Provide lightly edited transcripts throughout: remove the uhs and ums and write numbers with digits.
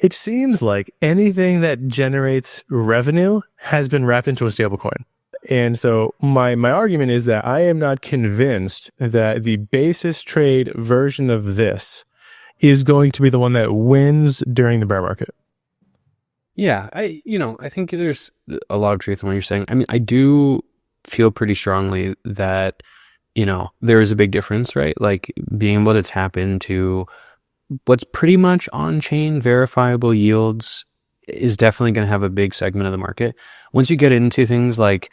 it seems like anything that generates revenue has been wrapped into a stablecoin. And so my argument is that I am not convinced that the basis trade version of this is going to be the one that wins during the bear market. Yeah, I think there's a lot of truth in what you're saying. I mean, I do feel pretty strongly that, there is a big difference, right? Like being able to tap into what's pretty much on-chain verifiable yields is definitely going to have a big segment of the market. Once you get into things like,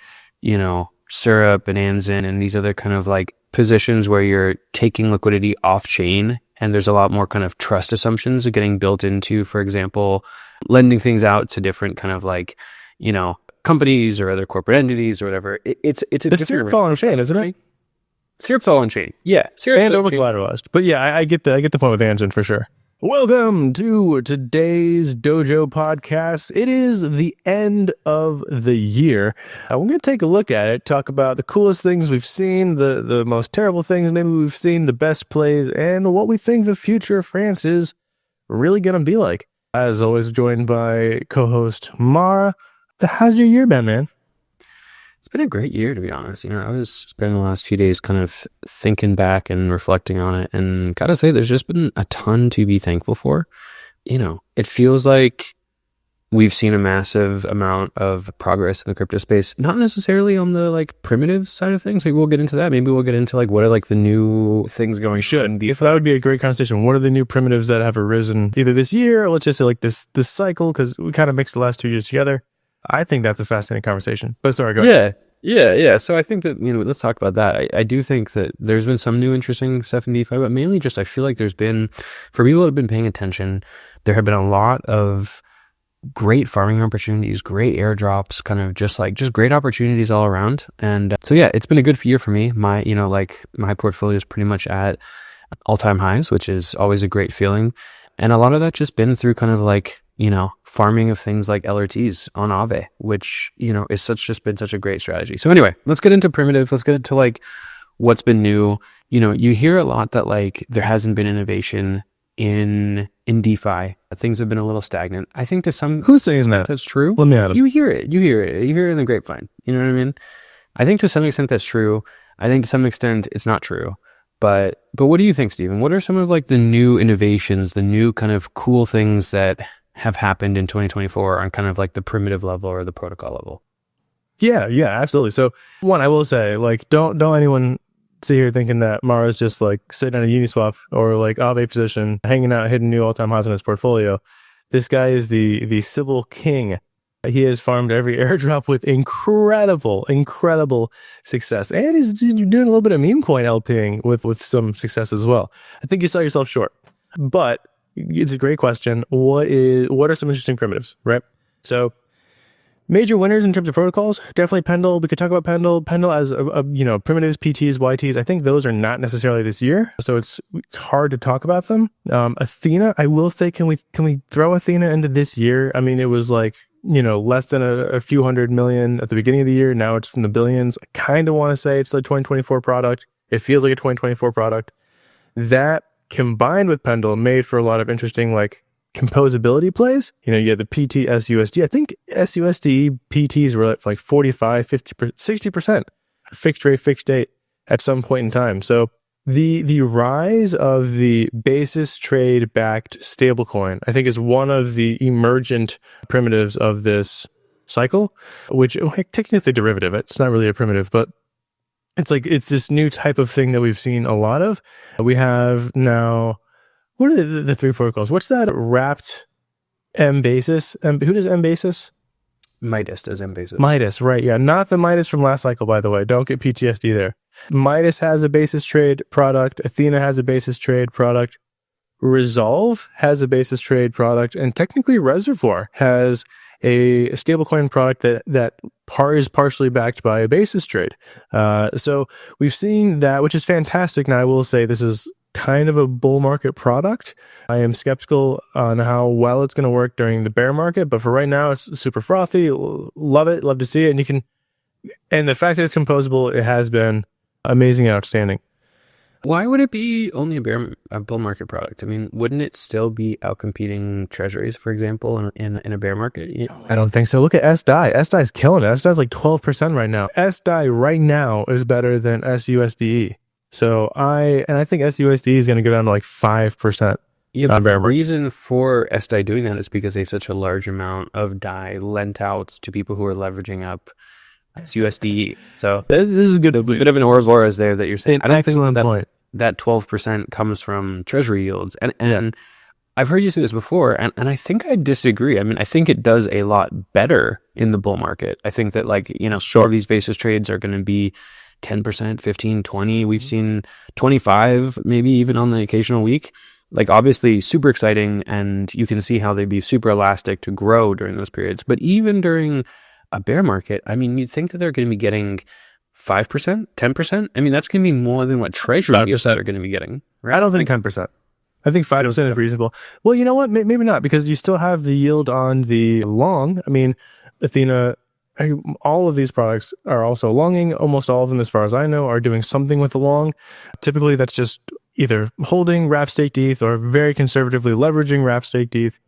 Syrup and Anzin and these other kind of like positions where you're taking liquidity off-chain, and there's a lot more kind of trust assumptions getting built into, for example, lending things out to different kind of like, companies or other corporate entities or whatever. It's a the Syrup all on-chain, isn't it? Syrup's all on-chain. Yeah. Syrup and over-collateralized. But yeah, I get the point with Anzin for sure. Welcome to today's Dojo podcast. It is the end of the year. We're going to take a look at it, talk about the coolest things we've seen, the most terrible things maybe we've seen, the best plays, and what we think the future of France is really going to be like. As always, joined by co-host Mara. How's your year been, man? It's been a great year, to be honest. I was spending the last few days kind of thinking back and reflecting on it, and gotta say, there's just been a ton to be thankful for. It feels like we've seen a massive amount of progress in the crypto space, not necessarily on the like primitive side of things. Like we'll get into that. Maybe we'll get into like what are like the new things going. If that would be a great conversation. What are the new primitives that have arisen either this year or let's just say like this cycle? Because we kind of mixed the last 2 years together. I think that's a fascinating conversation. But sorry, go ahead. Yeah. So I think that, let's talk about that. I do think that there's been some new interesting stuff in DeFi, but mainly just I feel like there's been, for people that have been paying attention, there have been a lot of great farming opportunities, great airdrops, kind of just great opportunities all around. And so yeah, it's been a good year for me. My, my portfolio is pretty much at all-time highs, which is always a great feeling. And a lot of that just been through kind of like, farming of things like LRTs on Aave, which, is just been such a great strategy. So anyway, let's get into primitive. Let's get into like what's been new. You hear a lot that like there hasn't been innovation in DeFi. Things have been a little stagnant. I think to some... Who's saying that? That's true. Let me at him. You hear it in the grapevine. You know what I mean? I think to some extent that's true. I think to some extent it's not true. But what do you think, Stephen? What are some of like the new innovations, the new kind of cool things that have happened in 2024 on kind of like the primitive level or the protocol level? Yeah, absolutely. So one, I will say, like, don't anyone sit here thinking that Mara's just like sitting on a Uniswap or like Aave position, hanging out, hitting new all-time highs in his portfolio. This guy is the Sybil King. He has farmed every airdrop with incredible success. And he's doing a little bit of meme coin LPing with some success as well. I think you sell yourself short. But it's a great question. What are some interesting primitives, right? So major winners in terms of protocols, definitely Pendle. We could talk about Pendle. Pendle as primitives, PTs, YTs. I think those are not necessarily this year, so it's hard to talk about them. Athena, I will say, can we throw Athena into this year? I mean, it was like less than a few $100 million at the beginning of the year. Now it's in the billions. I kind of want to say it's a 2024 product. It feels like a 2024 product. That combined with Pendle made for a lot of interesting like composability plays. You had the PT SUSD. I think SUSD PTs were at like 45, 50, 60% fixed rate, fixed date at some point in time. So the rise of the basis trade backed stablecoin, I think, is one of the emergent primitives of this cycle, which technically it's a derivative. It's not really a primitive, but it's this new type of thing that we've seen a lot of. We have now, what are the three protocols? What's that wrapped M basis? Who does M basis? Midas does M basis. Midas, right? Yeah, not the Midas from last cycle, by the way. Don't get PTSD there. Midas has a basis trade product. Athena has a basis trade product. Resolve has a basis trade product, and technically Reservoir has a stablecoin product that is partially backed by a basis trade. So we've seen that, which is fantastic. Now I will say this is kind of a bull market product. I am skeptical on how well it's going to work during the bear market, but for right now it's super frothy. Love it, love to see it. And the fact that it's composable, it has been amazing and outstanding. Why would it be only a bull market product? I mean, wouldn't it still be outcompeting treasuries, for example, in a bear market? I don't think so. Look at SDAI. SDAI is killing it. SDAI is like 12% right now. SDAI right now is better than SUSDE. So I think SUSDE is going to go down to like 5%. Yeah, but the reason for SDAI doing that is because they have such a large amount of DAI lent out to people who are leveraging up SUSDE. So this is good. a bit of an Ouroboros there that you're saying. An excellent point. That 12% comes from treasury yields. And I've heard you say this before, and I think I disagree. I mean, I think it does a lot better in the bull market. I think that, like, you know, sure, these basis trades are going to be 10%, 15, 20. We've seen 25, maybe even on the occasional week. Like, obviously super exciting, and you can see how they'd be super elastic to grow during those periods. But even during a bear market, I mean, you'd think that they're going to be getting 5%, 10%. I mean, that's going to be more than what treasury yields are going to be getting. Right? I don't think 10%. I think 5% is reasonable. Well, you know what? Maybe not, because you still have the yield on the long. I mean, Athena, all of these products are also longing. Almost all of them, as far as I know, are doing something with the long. Typically, that's just either holding wrap staked ETH or very conservatively leveraging wrap staked ETH.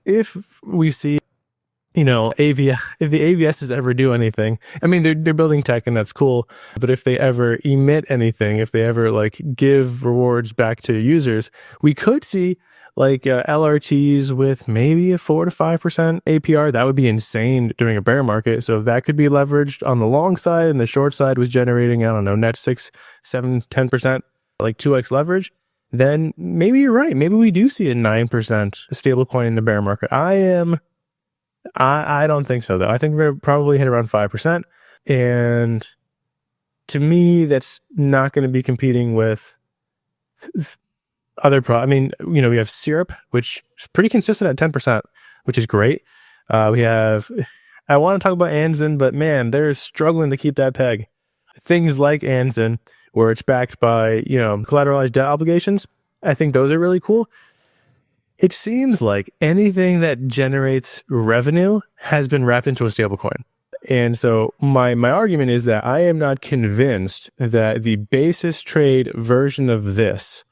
If we see, you know, if the AVSs ever do anything, I mean, they're building tech and that's cool. But if they ever emit anything, if they ever like give rewards back to users, we could see like LRTs with maybe a 4 to 5% APR. That would be insane during a bear market. So if that could be leveraged on the long side and the short side was generating, I don't know, net 6, 7, 10%, like 2x leverage, then maybe you're right. Maybe we do see a 9% stablecoin in the bear market. I don't think so, though. I think we're probably hit around 5%. And to me, that's not going to be competing with other I mean, you know, we have Syrup, which is pretty consistent at 10%, which is great. We have, I want to talk about Anzen, but man, they're struggling to keep that peg. Things like Anzen, where it's backed by, you know, collateralized debt obligations, I think those are really cool. It seems like anything that generates revenue has been wrapped into a stablecoin. And so my argument is that I am not convinced that the basis trade version of this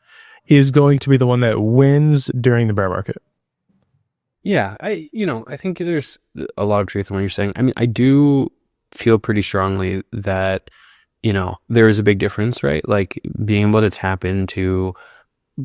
is going to be the one that wins during the bear market. Yeah, I think there's a lot of truth in what you're saying. I mean, I do feel pretty strongly that, you know, there is a big difference, right? Like being able to tap into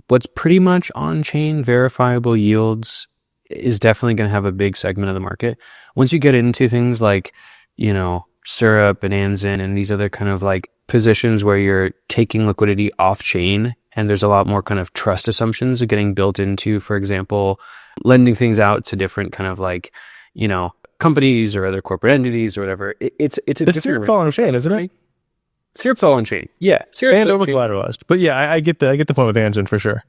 what's pretty much on-chain verifiable yields is definitely going to have a big segment of the market. Once you get into things like, you know, Syrup and Anzen and these other kind of like positions where you're taking liquidity off-chain, and there's a lot more kind of trust assumptions getting built into, for example, lending things out to different kind of like, you know, companies or other corporate entities or whatever. It's a different Syrup all on-chain, isn't it? Syrup's all on-chain. Yeah. Syrup and over collateralized. But yeah, I get the point with Anzen for sure.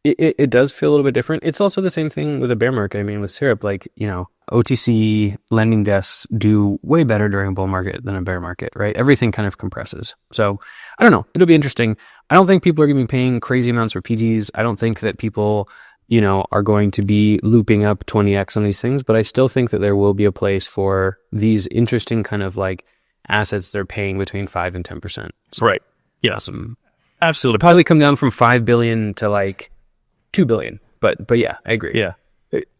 It does feel a little bit different. It's also the same thing with a bear market. I mean, with Syrup, like, you know, OTC lending desks do way better during a bull market than a bear market, right? Everything kind of compresses. So I don't know. It'll be interesting. I don't think people are going to be paying crazy amounts for PTs. I don't think that people, you know, are going to be looping up 20x on these things, but I still think that there will be a place for these interesting kind of like assets that are paying between 5 and 10%. So right. Yeah. Absolutely. Probably come down from 5 billion to like 2 billion. But yeah, I agree. Yeah.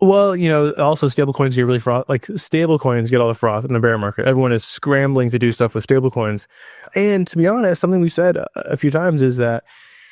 Well, you know, also stablecoins get really froth. Like stablecoins get all the froth in the bear market. Everyone is scrambling to do stuff with stablecoins. And to be honest, something we've said a few times is that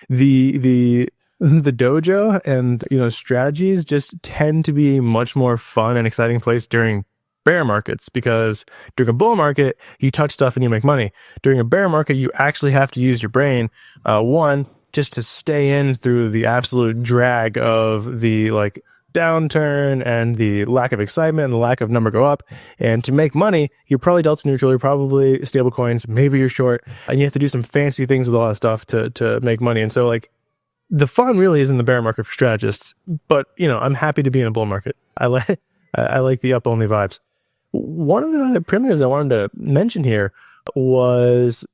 the dojo and, you know, strategies just tend to be a much more fun and exciting place during bear markets, because during a bull market, you touch stuff and you make money. During a bear market, you actually have to use your brain. One, just to stay in through the absolute drag of the like downturn and the lack of excitement and the lack of number go up. And to make money, you're probably delta neutral, you're probably stable coins, maybe you're short, and you have to do some fancy things with a lot of stuff to make money. And so like the fun really is in the bear market for strategists, but you know, I'm happy to be in a bull market. I like the up only vibes. One of the other primitives I wanted to mention here was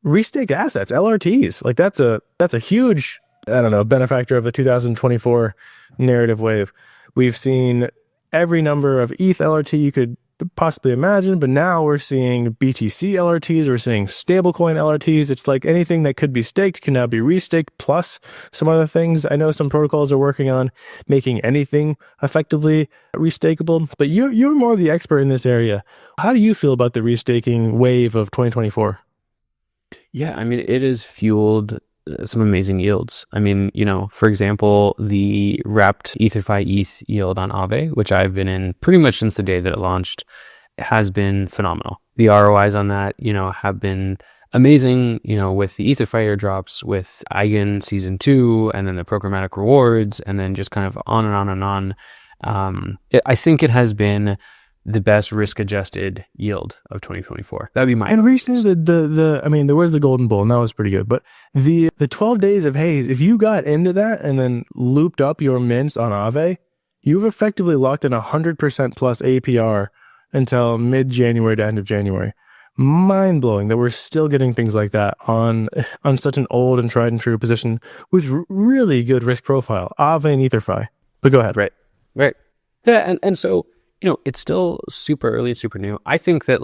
restaked assets, LRTs. Like that's a huge, I don't know, benefactor of the 2024 narrative wave. We've seen every number of ETH LRT you could possibly imagine. But now we're seeing BTC LRTs, we're seeing stablecoin LRTs. It's like anything that could be staked can now be restaked, plus some other things. I know some protocols are working on making anything effectively restakeable, but you're more the expert in this area. How do you feel about the restaking wave of 2024? Yeah, I mean, it has fueled some amazing yields. I mean, for example, the wrapped EtherFi ETH yield on Aave, which I've been in pretty much since the day that it launched, has been phenomenal. The ROIs on that, have been amazing, with the EtherFi airdrops, with Eigen Season 2, and then the programmatic rewards, and then just kind of on and on and on. I think it has been the best risk-adjusted yield of 2024. That'd be my. And recently, I mean, there was the Golden Bull, and that was pretty good. But the 12 days of haze, if you got into that and then looped up your mints on Aave, you've effectively locked in 100% plus APR until mid-January to end of January. Mind blowing that we're still getting things like that on such an old and tried and true position with really good risk profile, Aave and EtherFi. But go ahead. Right. Yeah, and so. It's still super early, super new. I think that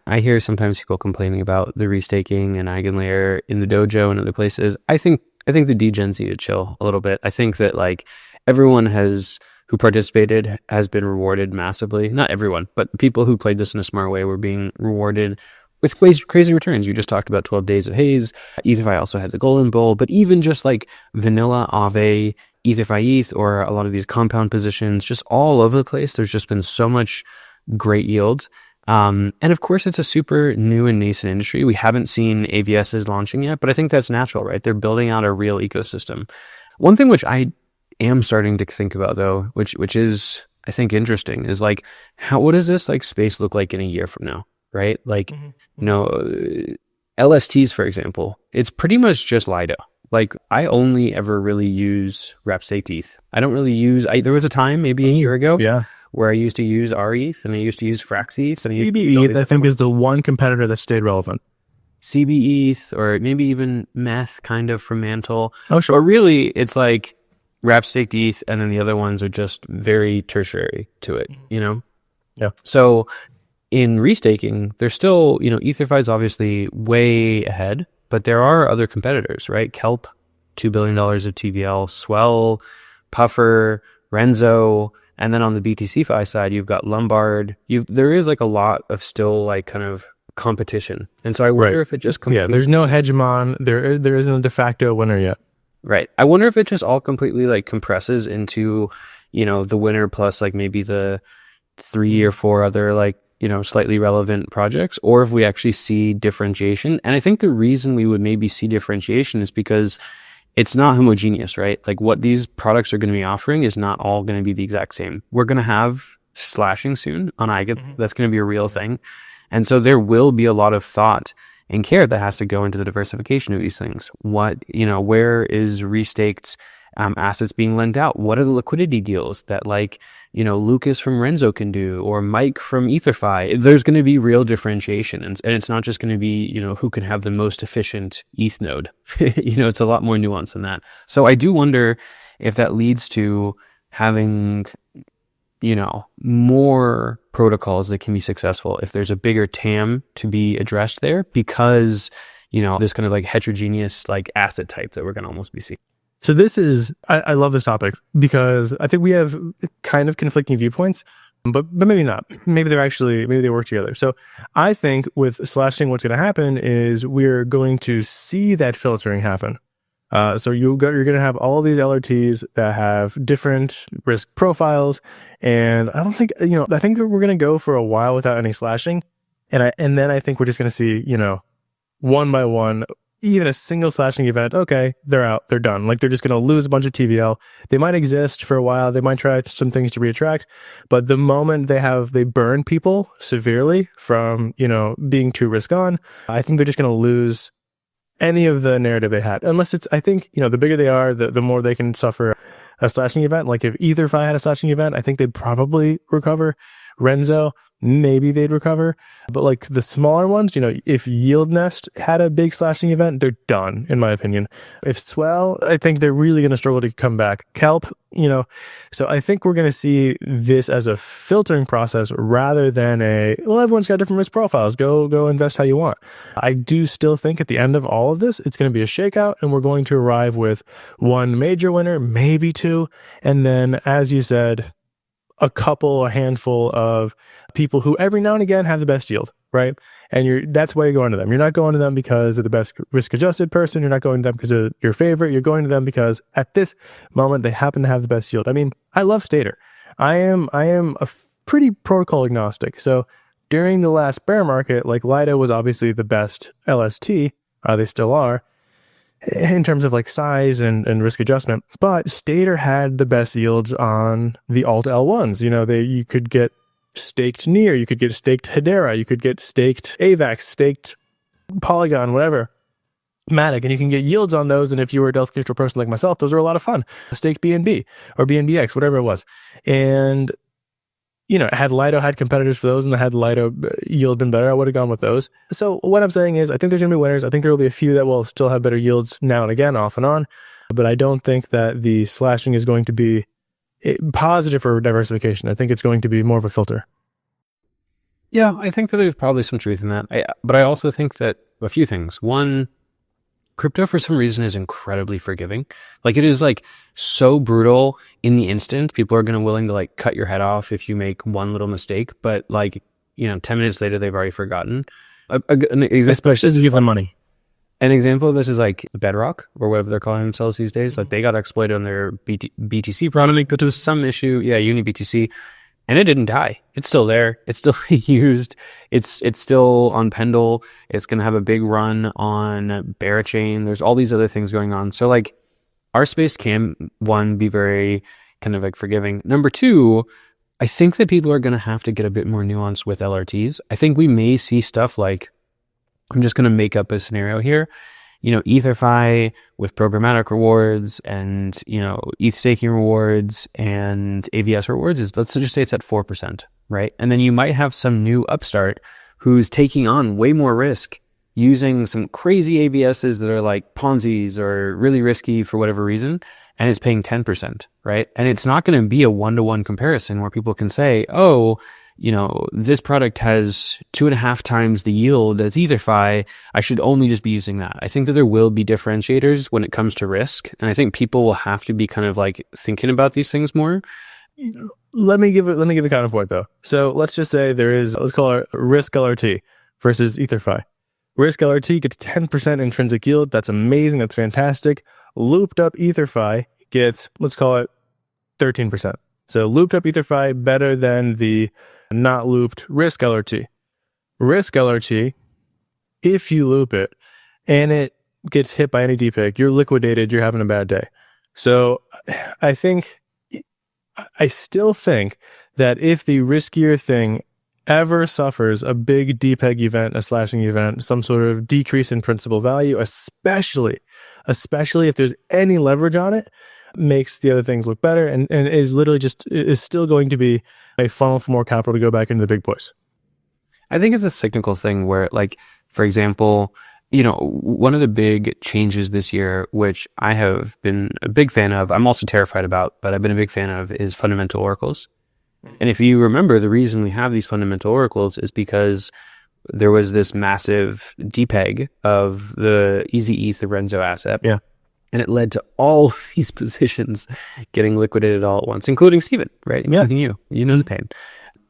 I hear sometimes people complaining about the restaking and Eigenlayer in the Dojo and other places. I think the degens need to chill a little bit. I think that everyone who participated has been rewarded massively. Not everyone, but people who played this in a smart way were being rewarded with crazy returns. You just talked about 12 days of haze. EtherFi also had the Golden Bull, but even just vanilla Aave, EtherFi ETH, or a lot of these compound positions, just all over the place. There's just been so much great yield. And of course, it's a super new and nascent industry. We haven't seen AVSs launching yet, but I think that's natural, right? They're building out a real ecosystem. One thing which I am starting to think about, though, which is, I think, interesting, is what does this space look like in a year from now, right? LSTs, for example, it's pretty much just Lido. I only ever really use wrap-staked ETH. I don't really use. There was a time, maybe a year ago, where I used to use RETH and I used to use Frax ETH. And CBETH, I think, is the one competitor that stayed relevant. CBETH, or maybe even Meth, kind of from Mantle. Oh, sure. Or really, it's wrap-staked ETH, and then the other ones are just very tertiary to it. Yeah. So in restaking, there's still, EtherFi is obviously way ahead. But there are other competitors, right? Kelp, $2 billion of TVL, Swell, Puffer, Renzo, and then on the BTC side, you've got Lombard. There is a lot of still kind of competition. And so I wonder if it just there's no hegemon. There isn't a de facto winner yet. Right. I wonder if it just all completely compresses into, the winner plus maybe the 3 or 4 other slightly relevant projects, or if we actually see differentiation. And I think the reason we would maybe see differentiation is because it's not homogeneous, right? What these products are going to be offering is not all going to be the exact same. We're going to have slashing soon on Eigen. Mm-hmm. That's going to be a real thing. And so there will be a lot of thought and care that has to go into the diversification of these things. Where is restaked assets being lent out? What are the liquidity deals that Lucas from Renzo can do, or Mike from EtherFi? There's going to be real differentiation, and it's not just going to be who can have the most efficient ETH node. It's a lot more nuanced than that. So I do wonder if that leads to having more protocols that can be successful, if there's a bigger TAM to be addressed there, because this kind of heterogeneous asset type that we're going to almost be seeing. So this is, I love this topic because I think we have kind of conflicting viewpoints, but maybe not. Maybe they work together. So I think with slashing, what's going to happen is we're going to see that filtering happen. So you're going to have all these LRTs that have different risk profiles. And I don't think, I think that we're going to go for a while without any slashing. And then I think we're just going to see, one by one, even a single slashing event, okay, they're out, they're done. They're just going to lose a bunch of TVL. They might exist for a while. They might try some things to reattract. But the moment they burn people severely from, being too risk on, I think they're just going to lose any of the narrative they had. Unless it's, I think, the bigger they are, the more they can suffer a slashing event. If EtherFi had a slashing event, I think they'd probably recover. Renzo, maybe they'd recover. But like the smaller ones, if Yield Nest had a big slashing event, they're done, in my opinion. If Swell, I think they're really going to struggle to come back. Kelp, so I think we're going to see this as a filtering process rather than everyone's got different risk profiles. Go invest how you want. I do still think at the end of all of this, it's going to be a shakeout, and we're going to arrive with one major winner, maybe two. And then, as you said, a handful of people who every now and again have the best yield, right? And that's why you're going to them. You're not going to them because of the best risk adjusted person. You're not going to them because of your favorite. You're going to them because at this moment they happen to have the best yield. I mean, I love Stater. I am pretty protocol agnostic. So during the last bear market, like Lido was obviously the best LST. They still are, in terms of like size and risk adjustment. But Stater had the best yields on the alt L1s. You could get staked Near, you could get staked Hedera, you could get staked AVAX, staked Polygon, whatever, Matic, and you can get yields on those. And if you were a Delta neutral person like myself, those are a lot of fun. Staked BNB or BNBX, whatever it was. And had Lido had competitors for those and had Lido yield been better, I would have gone with those. So what I'm saying is I think there's going to be winners. I think there will be a few that will still have better yields now and again, off and on. But I don't think that the slashing is going to be positive for diversification. I think it's going to be more of a filter. Yeah, I think that there's probably some truth in that. But I also think that a few things. One, crypto for some reason is incredibly forgiving. Like it is like so brutal in the instant. People are going to willing to like cut your head off if you make one little mistake, but like, 10 minutes later, they've already forgotten. Especially to give them money. An example of this is like Bedrock or whatever they're calling themselves these days. Like they got exploited on their BTC product, but there was some issue. Yeah, Uni BTC. And it didn't die. It's still there. It's still used. It's still on Pendle. It's going to have a big run on Barachain. There's all these other things going on. So like our space can, one, be very kind of like forgiving. Number two, I think that people are going to have to get a bit more nuanced with LRTs. I think we may see stuff like, I'm just going to make up a scenario here. EtherFi with programmatic rewards and, ETH staking rewards and AVS rewards is, let's just say it's at 4%, right? And then you might have some new upstart who's taking on way more risk using some crazy ABSs that are like Ponzi's or really risky for whatever reason, and it's paying 10%, right? And it's not going to be a one-to-one comparison where people can say, oh, this product has 2.5 times the yield as EtherFi. I should only just be using that. I think that there will be differentiators when it comes to risk. And I think people will have to be kind of like thinking about these things more. Let me give a counterpoint though. So let's just say let's call it risk LRT versus EtherFi. Risk LRT gets 10% intrinsic yield. That's amazing. That's fantastic. Looped up EtherFi gets, let's call it 13%. So looped up EtherFi better than the not looped risk LRT. Risk LRT, if you loop it and it gets hit by any DPEG, you're liquidated, you're having a bad day. So I still think that if the riskier thing ever suffers a big DPEG event, a slashing event, some sort of decrease in principal value, especially if there's any leverage on it, makes the other things look better and is literally is still going to be a funnel for more capital to go back into the big boys. I think it's a cyclical thing where, like, for example, one of the big changes this year, which I have been a big fan of, I'm also terrified about, but I've been a big fan of, is fundamental oracles. And if you remember, the reason we have these fundamental oracles is because there was this massive DPEG of the Easy ETH, the Renzo asset. Yeah. And it led to all these positions getting liquidated all at once, including Steven, right? Including you. You know the pain.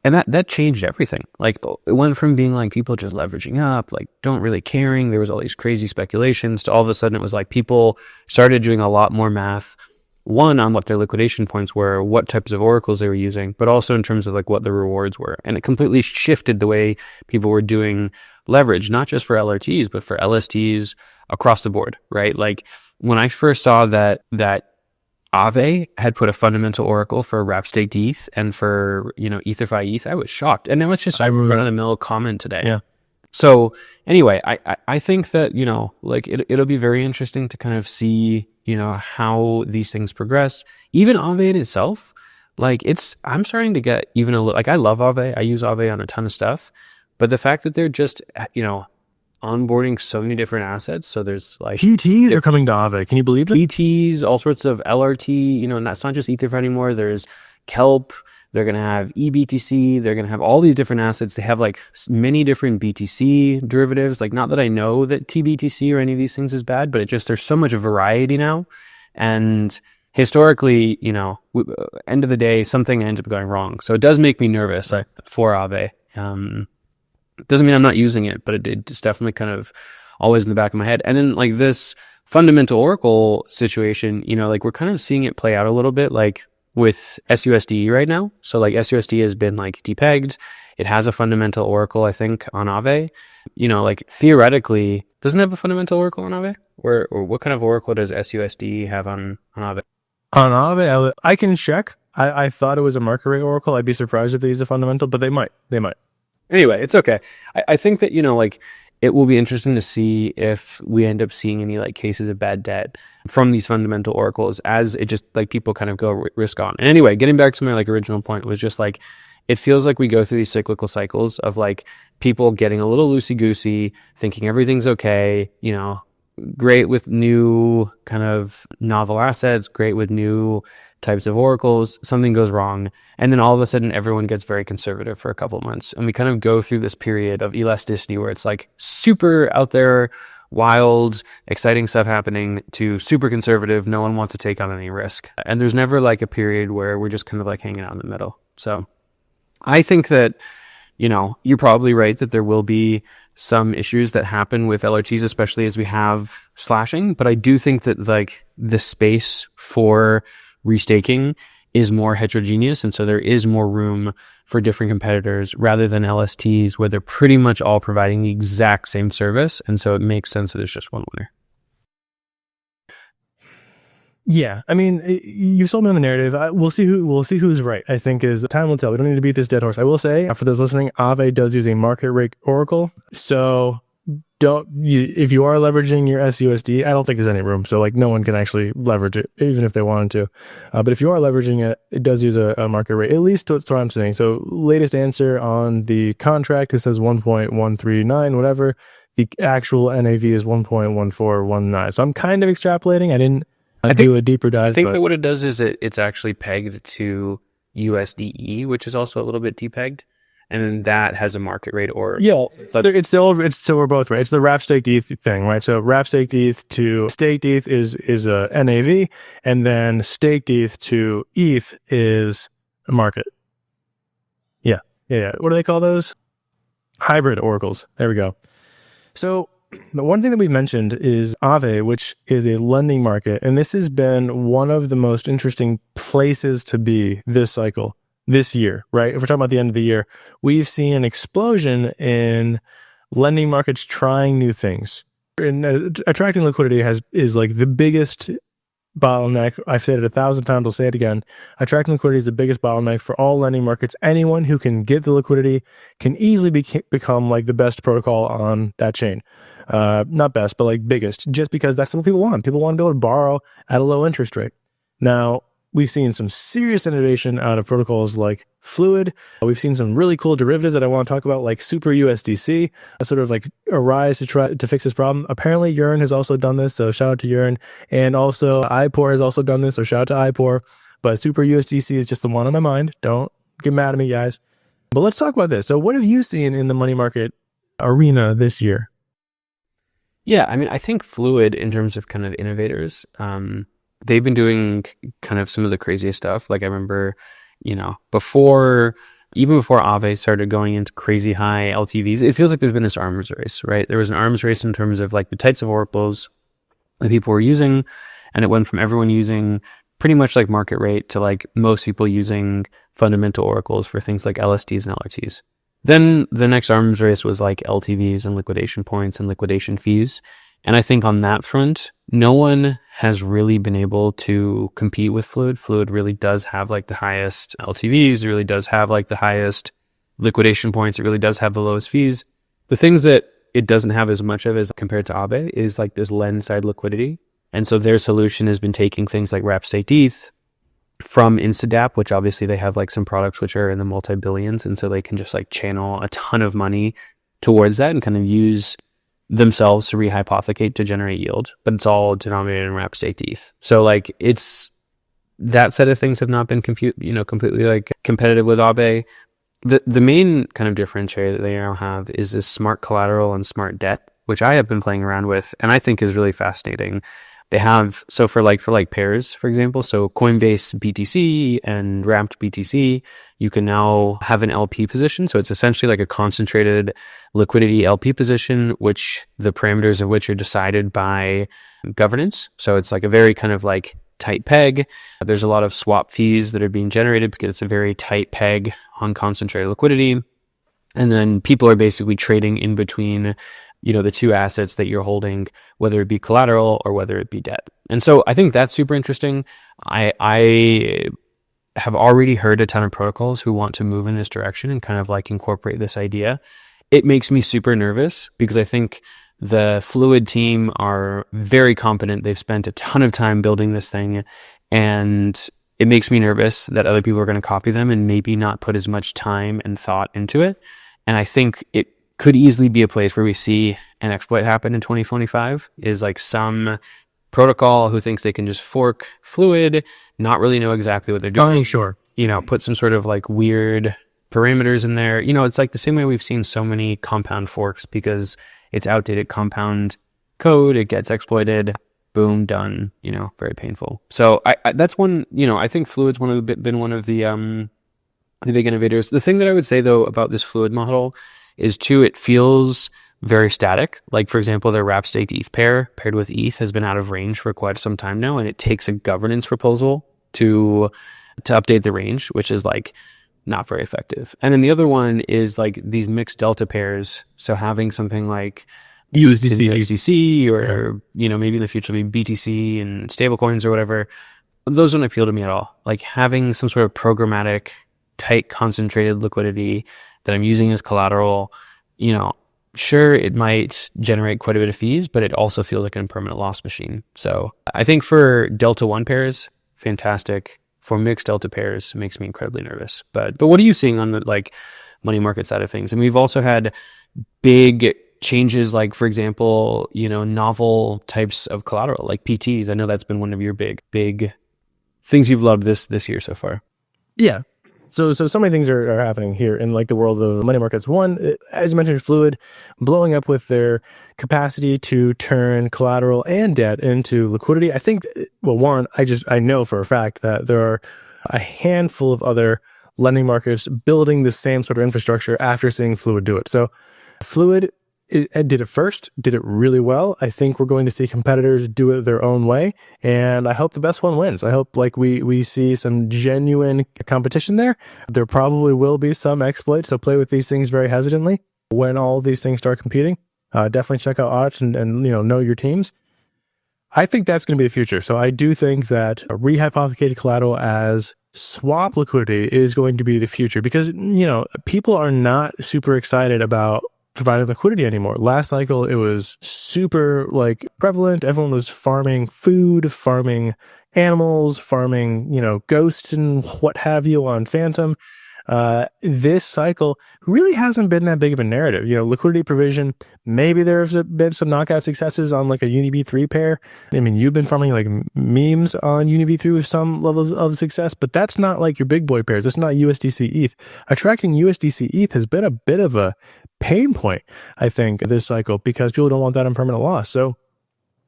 And that changed everything. Like, it went from being like people just leveraging up, like don't really caring. There was all these crazy speculations to all of a sudden it was like people started doing a lot more math. One, on what their liquidation points were, what types of oracles they were using, but also in terms of like what the rewards were. And it completely shifted the way people were doing leverage, not just for LRTs, but for LSTs across the board, right? Like when I first saw that Aave had put a fundamental oracle for wrap staked ETH and for, EtherFi ETH, I was shocked. And now it's just a run-of-the-mill comment today. Yeah. So anyway, I think that, like it'll be very interesting to kind of see, how these things progress. Even Aave in itself, like I'm starting to get even a little, like I love Aave. I use Aave on a ton of stuff, but the fact that they're just, onboarding so many different assets. So there's like PTs are coming to Aave. Can you believe that? PTs, all sorts of LRT, and that's not just Ether anymore. There's Kelp. They're going to have EBTC. They're going to have all these different assets. They have like many different BTC derivatives. Like, not that I know that TBTC or any of these things is bad, but there's so much variety now. And historically, end of the day, something ends up going wrong. So it does make me nervous for Aave. Doesn't mean I'm not using it, but it's definitely kind of always in the back of my head. And then like this fundamental Oracle situation, like we're kind of seeing it play out a little bit like with SUSD right now. So like SUSD has been like depegged. It has a fundamental Oracle, I think, on Aave. Like theoretically, doesn't it have a fundamental Oracle on Aave? Or what kind of Oracle does SUSD have on Aave? On Aave, I can check. I thought it was a market rate Oracle. I'd be surprised if they use a fundamental, but they might. Anyway, it's okay. I think that, like it will be interesting to see if we end up seeing any like cases of bad debt from these fundamental oracles as it just like people kind of go risk on. And anyway, getting back to my like original point was just like, it feels like we go through these cyclical cycles of like people getting a little loosey-goosey, thinking everything's okay, great with new kind of novel assets, great with new types of oracles, something goes wrong, and then all of a sudden everyone gets very conservative for a couple of months, and we kind of go through this period of elasticity where it's like super out there, wild, exciting stuff happening, to super conservative, no one wants to take on any risk, and there's never like a period where we're just kind of like hanging out in the middle. So I think that you're probably right that there will be some issues that happen with LRTs, especially as we have slashing, but I do think that like the space for restaking is more heterogeneous, and so there is more room for different competitors rather than LSTs where they're pretty much all providing the exact same service, and so it makes sense that there's just one winner. Yeah, I mean, you sold me on the narrative. We'll see who's right. I think is time will tell. We don't need to beat this dead horse. I will say, for those listening, Aave does use a market rate oracle, so if you are leveraging your SUSD, I don't think there's any room. So like no one can actually leverage it, even if they wanted to. But if you are leveraging it, it does use a market rate. At least that's what I'm saying. So latest answer on the contract, it says 1.139, whatever. The actual NAV is 1.1419. So I'm kind of extrapolating. I didn't do a deeper dive. I think that what it does is it's actually pegged to USDE, which is also a little bit depegged. And then that has a market rate or so we're both right. It's the wrap staked ETH thing, right? So wrap staked ETH to staked ETH is a NAV, and then staked ETH to ETH is a market. Yeah. What do they call those? Hybrid oracles. There we go. So the one thing that we mentioned is Aave, which is a lending market, and this has been one of the most interesting places to be this cycle. This year, right? If we're talking about the end of the year, we've seen an explosion in lending markets trying new things. And attracting liquidity is like the biggest bottleneck. I've said it 1,000 times. I'll say it again. Attracting liquidity is the biggest bottleneck for all lending markets. Anyone who can get the liquidity can easily become like the best protocol on that chain. Not best, but like biggest, just because that's what people want. People want to be able to borrow at a low interest rate. Now, we've seen some serious innovation out of protocols like Fluid. We've seen some really cool derivatives that I want to talk about, like Super USDC, sort of like a rise to try to fix this problem. Apparently, Yearn has also done this, so shout out to Yearn. And also, iPor has also done this, so shout out to iPor. But Super USDC is just the one on my mind. Don't get mad at me, guys. But let's talk about this. So what have you seen in the money market arena this year? Yeah, I mean, I think Fluid, in terms of kind of innovators, they've been doing kind of some of the craziest stuff. Like I remember, even before Aave started going into crazy high LTVs, it feels like there's been this arms race, right? There was an arms race in terms of like the types of oracles that people were using, and it went from everyone using pretty much like market rate to like most people using fundamental oracles for things like LSTs and LRTs. Then the next arms race was like LTVs and liquidation points and liquidation fees. And I think on that front, no one has really been able to compete with Fluid. Fluid really does have like the highest LTVs. It really does have like the highest liquidation points. It really does have the lowest fees. The things that it doesn't have as much of as compared to Aave is like this lend side liquidity. And so their solution has been taking things like wrap staked ETH from Instadap, which obviously they have like some products which are in the multi-billions, and so they can just like channel a ton of money towards that and kind of use themselves to rehypothecate to generate yield, but it's all denominated in wrap staked ETH. So like it's that set of things have not been completely like competitive with Aave. The main kind of differentiator that they now have is this smart collateral and smart debt, which I have been playing around with and I think is really fascinating. They have, so for pairs, for example, so Coinbase BTC and Wrapped BTC, you can now have an LP position. So it's essentially like a concentrated liquidity LP position, which the parameters of which are decided by governance. So it's like a very kind of like tight peg. There's a lot of swap fees that are being generated because it's a very tight peg on concentrated liquidity. And then people are basically trading in between, the two assets that you're holding, whether it be collateral or whether it be debt. And so I think that's super interesting. I have already heard a ton of protocols who want to move in this direction and kind of like incorporate this idea. It makes me super nervous because I think the Fluid team are very competent. They've spent a ton of time building this thing, and it makes me nervous that other people are going to copy them and maybe not put as much time and thought into it. And I think it could easily be a place where we see an exploit happen in 2025, is like some protocol who thinks they can just fork Fluid, not really know exactly what they're doing. Sure. Put some sort of like weird parameters in there. It's like the same way we've seen so many compound forks because it's outdated compound code. It gets exploited. Boom, done. Very painful. So that's one. I think Fluid's been one of the big innovators. The thing that I would say though about this Fluid model is too, it feels very static. Like for example, their wrap staked ETH pair paired with ETH has been out of range for quite some time now, and it takes a governance proposal to update the range, which is like not very effective. And then the other one is like these mixed delta pairs. So having something like USDC or maybe in the future maybe BTC and stablecoins or whatever, those don't appeal to me at all. Like having some sort of programmatic, tight, concentrated liquidity that I'm using as collateral, sure, it might generate quite a bit of fees, but it also feels like an impermanent loss machine. So I think for Delta 1 pairs, fantastic. For mixed Delta pairs, makes me incredibly nervous. But what are you seeing on the like money market side of things? And we've also had big changes, like for example, novel types of collateral, like PTs. I know that's been one of your big things you've loved this year so far. Yeah. So many things are happening here in like the world of money markets. One, as you mentioned, Fluid blowing up with their capacity to turn collateral and debt into liquidity. I think, well, one, I know for a fact that there are a handful of other lending markets building the same sort of infrastructure after seeing Fluid do it. So Fluid it did it first, did it really well. I think we're going to see competitors do it their own way, and I hope the best one wins. I hope like we see some genuine competition there. There probably will be some exploits, so play with these things very hesitantly when all these things start competing. Definitely check out audits and know your teams. I think that's going to be the future. So I do think that rehypothecated collateral as swap liquidity is going to be the future because people are not super excited about providing liquidity anymore. Last cycle, it was super like prevalent. Everyone was farming food, farming animals, farming, ghosts and what have you on Phantom. This cycle really hasn't been that big of a narrative. Liquidity provision, maybe there's been some knockout successes on like a UniB3 pair. I mean, you've been farming like memes on UniB3 with some level of success, but that's not like your big boy pairs. It's not USDC ETH. Attracting USDC ETH has been a bit of a pain point, I think, this cycle because people don't want that impermanent loss. So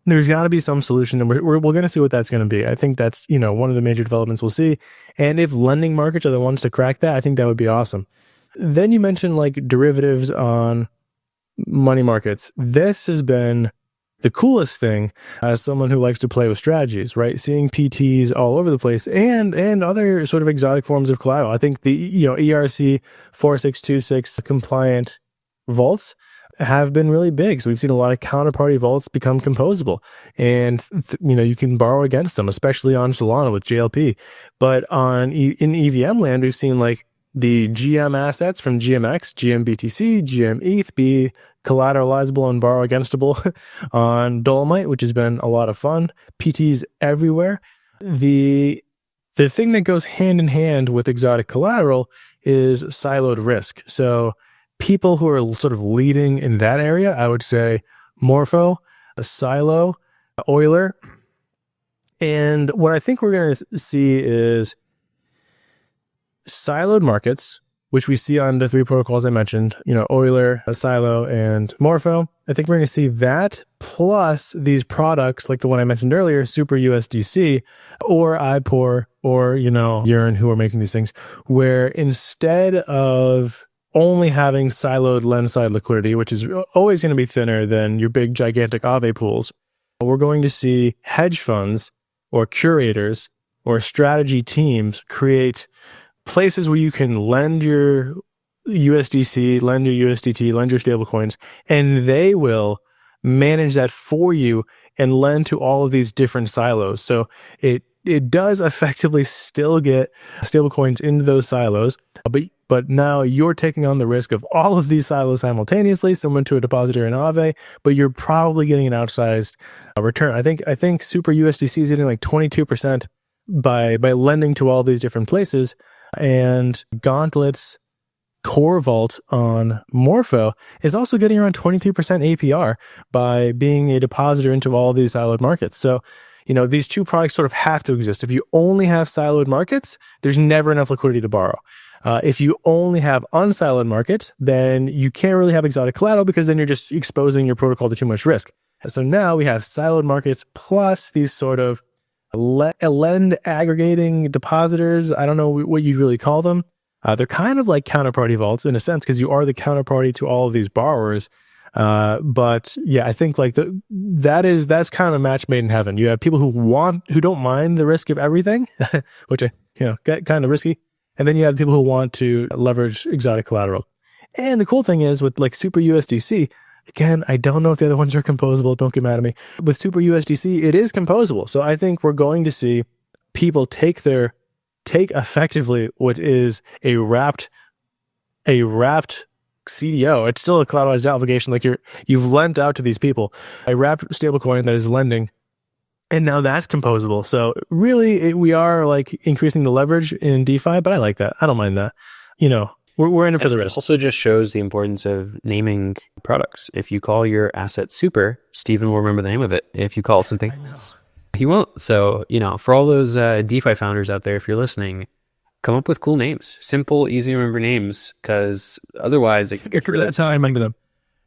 there's got to be some solution, and we're going to see what that's going to be. I think that's one of the major developments we'll see. And if lending markets are the ones to crack that, I think that would be awesome. Then you mentioned like derivatives on money markets. This has been the coolest thing as someone who likes to play with strategies, right? Seeing PTs all over the place and other sort of exotic forms of collateral. I think the ERC 4626 compliant vaults have been really big. So we've seen a lot of counterparty vaults become composable, and you can borrow against them, especially on Solana with JLP. But in EVM land, we've seen like the GM assets from GMX, GMBTC, GMETH be collateralizable and borrow againstable on Dolomite, which has been a lot of fun. PTs everywhere. The The thing that goes hand in hand with exotic collateral is siloed risk. So people who are sort of leading in that area, I would say Morpho, Silo, Euler. And what I think we're going to see is siloed markets, which we see on the three protocols I mentioned, Euler, Silo, and Morpho. I think we're going to see that plus these products like the one I mentioned earlier, Super USDC or IPOR or, Yearn, who are making these things, where instead of only having siloed lens side liquidity, which is always going to be thinner than your big gigantic Aave pools, we're going to see hedge funds or curators or strategy teams create places where you can lend your USDC, lend your USDT, lend your stablecoins, and they will manage that for you and lend to all of these different silos. So it does effectively still get stablecoins into those silos, but now you're taking on the risk of all of these silos simultaneously, similar to a depositor in Aave, but you're probably getting an outsized return. I think Super USDC is getting like 22% by lending to all these different places. And Gauntlet's core vault on Morpho is also getting around 23% APR by being a depositor into all these siloed markets. So, these two products sort of have to exist. If you only have siloed markets, there's never enough liquidity to borrow. If you only have unsiloed markets, then you can't really have exotic collateral because then you're just exposing your protocol to too much risk. So now we have siloed markets plus these sort of lend aggregating depositors. I don't know what you'd really call them. They're kind of like counterparty vaults in a sense because you are the counterparty to all of these borrowers. But yeah, I think like that's kind of a match made in heaven. You have people who don't mind the risk of everything, which get kind of risky, and then you have people who want to leverage exotic collateral. And the cool thing is with like Super USDC. Again, I don't know if the other ones are composable. Don't get mad at me. With Super USDC, it is composable. So I think we're going to see people take effectively what is a wrapped CDO. It's still a collateralized obligation. Like you've lent out to these people a wrapped stablecoin that is lending, and now that's composable. So really, we are like increasing the leverage in DeFi. But I like that. I don't mind that. We're in it for the risk. It also just shows the importance of naming products. If you call your asset Super, Steven will remember the name of it. If you call it something else, he won't. So, for all those DeFi founders out there, if you're listening, come up with cool names. Simple, easy to remember names, because otherwise... That's how I remember them.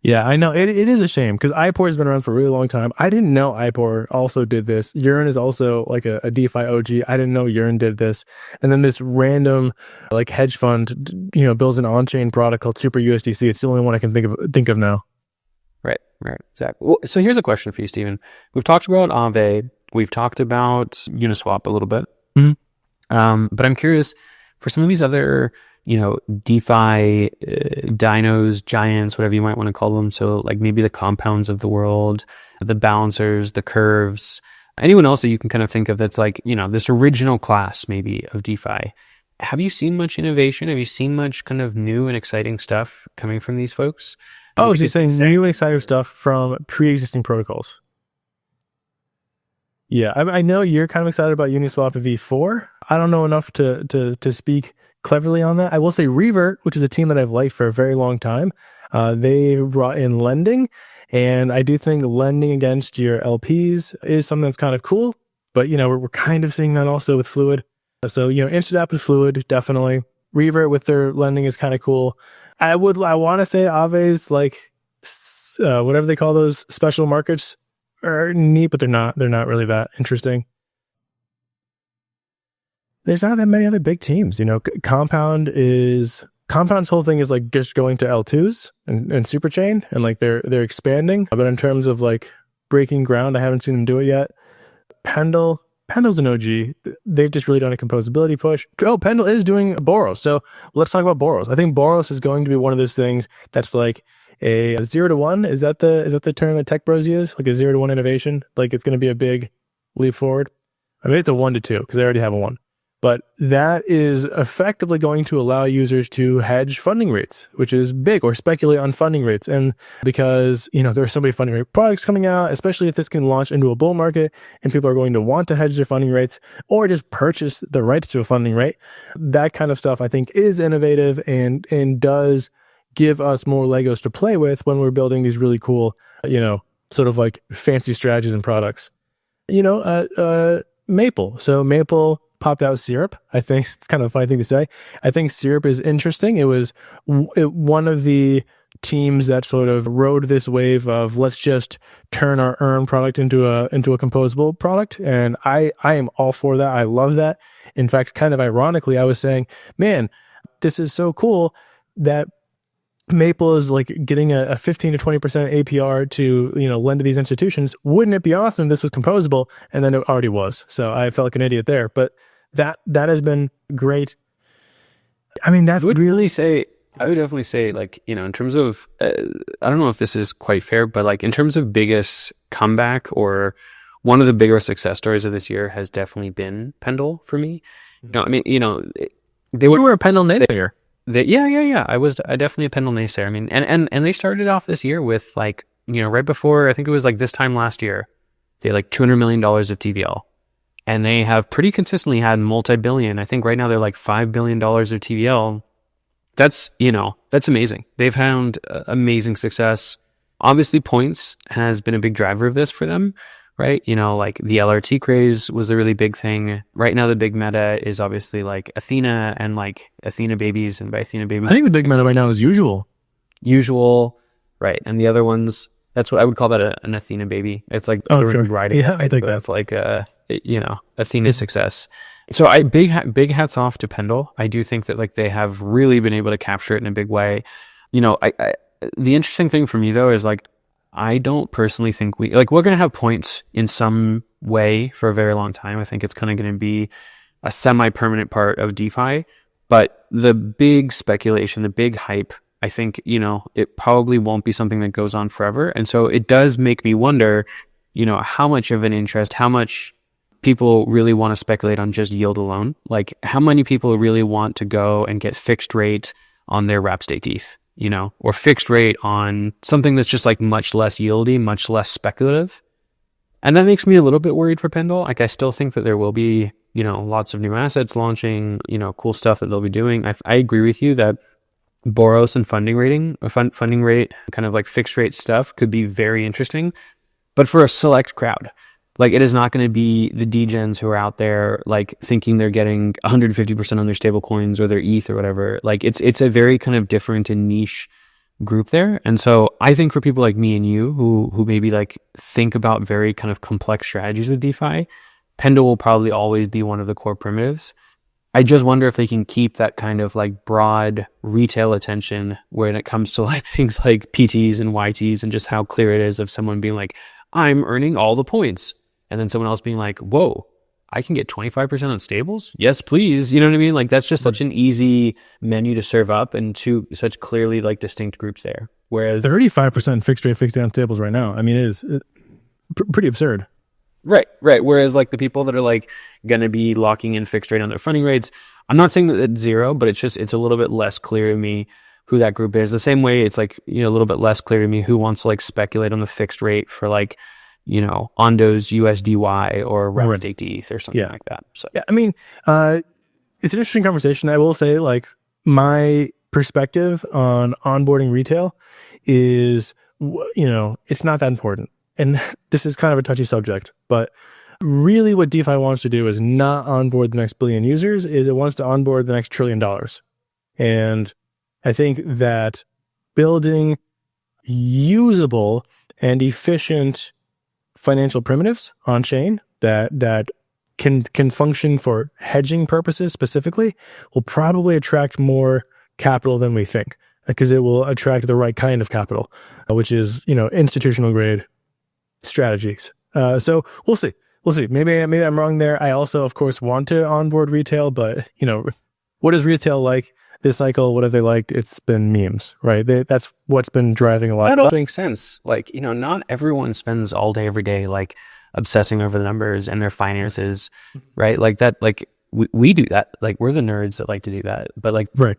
Yeah, I know. It is a shame because IPOR has been around for a really long time. I didn't know IPOR also did this. Yearn is also like a DeFi OG. I didn't know Yearn did this. And then this random like hedge fund, builds an on-chain product called Super USDC. It's the only one I can think of now. Right, exactly. Well, so here's a question for you, Steven. We've talked about Aave. We've talked about Uniswap a little bit. Mm-hmm. But I'm curious, for some of these other DeFi dinos, giants, whatever you might want to call them. So like maybe the compounds of the world, the balancers, the curves, anyone else that you can kind of think of that's like, this original class maybe of DeFi. Have you seen much innovation? Have you seen much kind of new and exciting stuff coming from these folks? Oh, so you're saying new and exciting stuff from pre-existing protocols? Yeah, I know you're kind of excited about Uniswap v4. I don't know enough to speak cleverly on that. I will say Revert, which is a team that I've liked for a very long time. They brought in lending, and I do think lending against your LPs is something that's kind of cool. But we're kind of seeing that also with Fluid. So Instadap with Fluid, definitely. Revert with their lending is kind of cool. I want to say Aave's like whatever they call those special markets are neat, but they're not really that interesting. There's not that many other big teams. Compound's whole thing is like just going to L2s and Superchain, and like they're expanding. But in terms of like breaking ground, I haven't seen them do it yet. Pendle's an OG. They've just really done a composability push. Oh, Pendle is doing Boros. So let's talk about Boros. I think Boros is going to be one of those things that's like a 0 to 1. Is that the term that Tech Bros use? Like a 0 to 1 innovation? Like it's going to be a big leap forward. I mean, it's a 1 to 2 because they already have a 1. but that is effectively going to allow users to hedge funding rates, which is big, or speculate on funding rates. And because, there are so many funding rate products coming out, especially if this can launch into a bull market and people are going to want to hedge their funding rates or just purchase the rights to a funding rate, that kind of stuff I think is innovative and does give us more Legos to play with when we're building these really cool, sort of like fancy strategies and products. Maple. So Maple popped out syrup. I think it's kind of a funny thing to say. I think syrup is interesting. It was one of the teams that sort of rode this wave of let's just turn our earn product into a composable product. And I am all for that. I love that. In fact, kind of ironically, I was saying, man, this is so cool that Maple is like getting a 15 to 20% APR to, lend to these institutions. Wouldn't it be awesome if this was composable? And then it already was. So I felt like an idiot there, but that has been great. I mean, that would really say, I would definitely say, like, in terms of, I don't know if this is quite fair, but like in terms of biggest comeback, or one of the bigger success stories of this year has definitely been Pendle for me. They were a Pendle native. Yeah. I definitely a Pendle naysayer. I mean, and they started off this year with like, right before, I think it was like this time last year, they had like $200 million of TVL, and they have pretty consistently had multi-billion. I think right now they're like $5 billion of TVL. That's amazing. They've found amazing success. Obviously Points has been a big driver of this for them, right? Like the LRT craze was a really big thing. Right now, the big meta is obviously like Athena and like Athena babies. And by Athena babies, I think the big meta right now is usual, right? And the other ones, that's what I would call that an Athena baby. It's like riding, yeah, I think that's like Athena's success. So big hats off to Pendle. I do think that like they have really been able to capture it in a big way. The interesting thing for me though is like, I don't personally think we're going to have points in some way for a very long time. I think it's kind of going to be a semi-permanent part of DeFi, but the big speculation, the big hype, I think, it probably won't be something that goes on forever. And so it does make me wonder, how much of an interest, how much people really want to speculate on just yield alone. Like how many people really want to go and get fixed rate on their wrap staked ETH? Or fixed rate on something that's just like much less yieldy, much less speculative. And that makes me a little bit worried for Pendle. Like I still think that there will be, lots of new assets launching, cool stuff that they'll be doing. I agree with you that Boros and funding rate, kind of like fixed rate stuff could be very interesting, but for a select crowd. Like it is not going to be the degens who are out there like thinking they're getting 150% on their stable coins or their ETH or whatever. Like it's a very kind of different and niche group there. And so I think for people like me and you who maybe like think about very kind of complex strategies with DeFi, Pendle will probably always be one of the core primitives. I just wonder if they can keep that kind of like broad retail attention when it comes to like things like PTs and YTs and just how clear it is of someone being like, I'm earning all the points. And then someone else being like, whoa, I can get 25% on stables? Yes, please. You know what I mean? Like that's just such an easy menu to serve up and to such clearly like distinct groups there. Whereas 35% fixed rate, fixed down stables right now. I mean, it is pretty absurd. Right. Whereas like the people that are like going to be locking in fixed rate on their funding rates, I'm not saying that it's zero, but it's a little bit less clear to me who that group is. The same way it's like, a little bit less clear to me who wants to like speculate on the fixed rate for like, Ondo's USDY or wrap staked ETH or something like that. So yeah, I mean, it's an interesting conversation. I will say, like, my perspective on onboarding retail is, it's not that important. And this is kind of a touchy subject, but really what DeFi wants to do is not onboard the next billion users, is it wants to onboard the next $1 trillion. And I think that building usable and efficient financial primitives on chain that can function for hedging purposes specifically will probably attract more capital than we think, because it will attract the right kind of capital, which is institutional grade strategies. So we'll see. Maybe I'm wrong there. I also, of course, want to onboard retail, but what is retail like this cycle? What have they liked? It's been memes, right? That's what's been driving a lot. That all makes sense. Like, not everyone spends all day, every day, like obsessing over the numbers and their finances, right? Like that, like we do that. Like, we're the nerds that like to do that. But like, Right.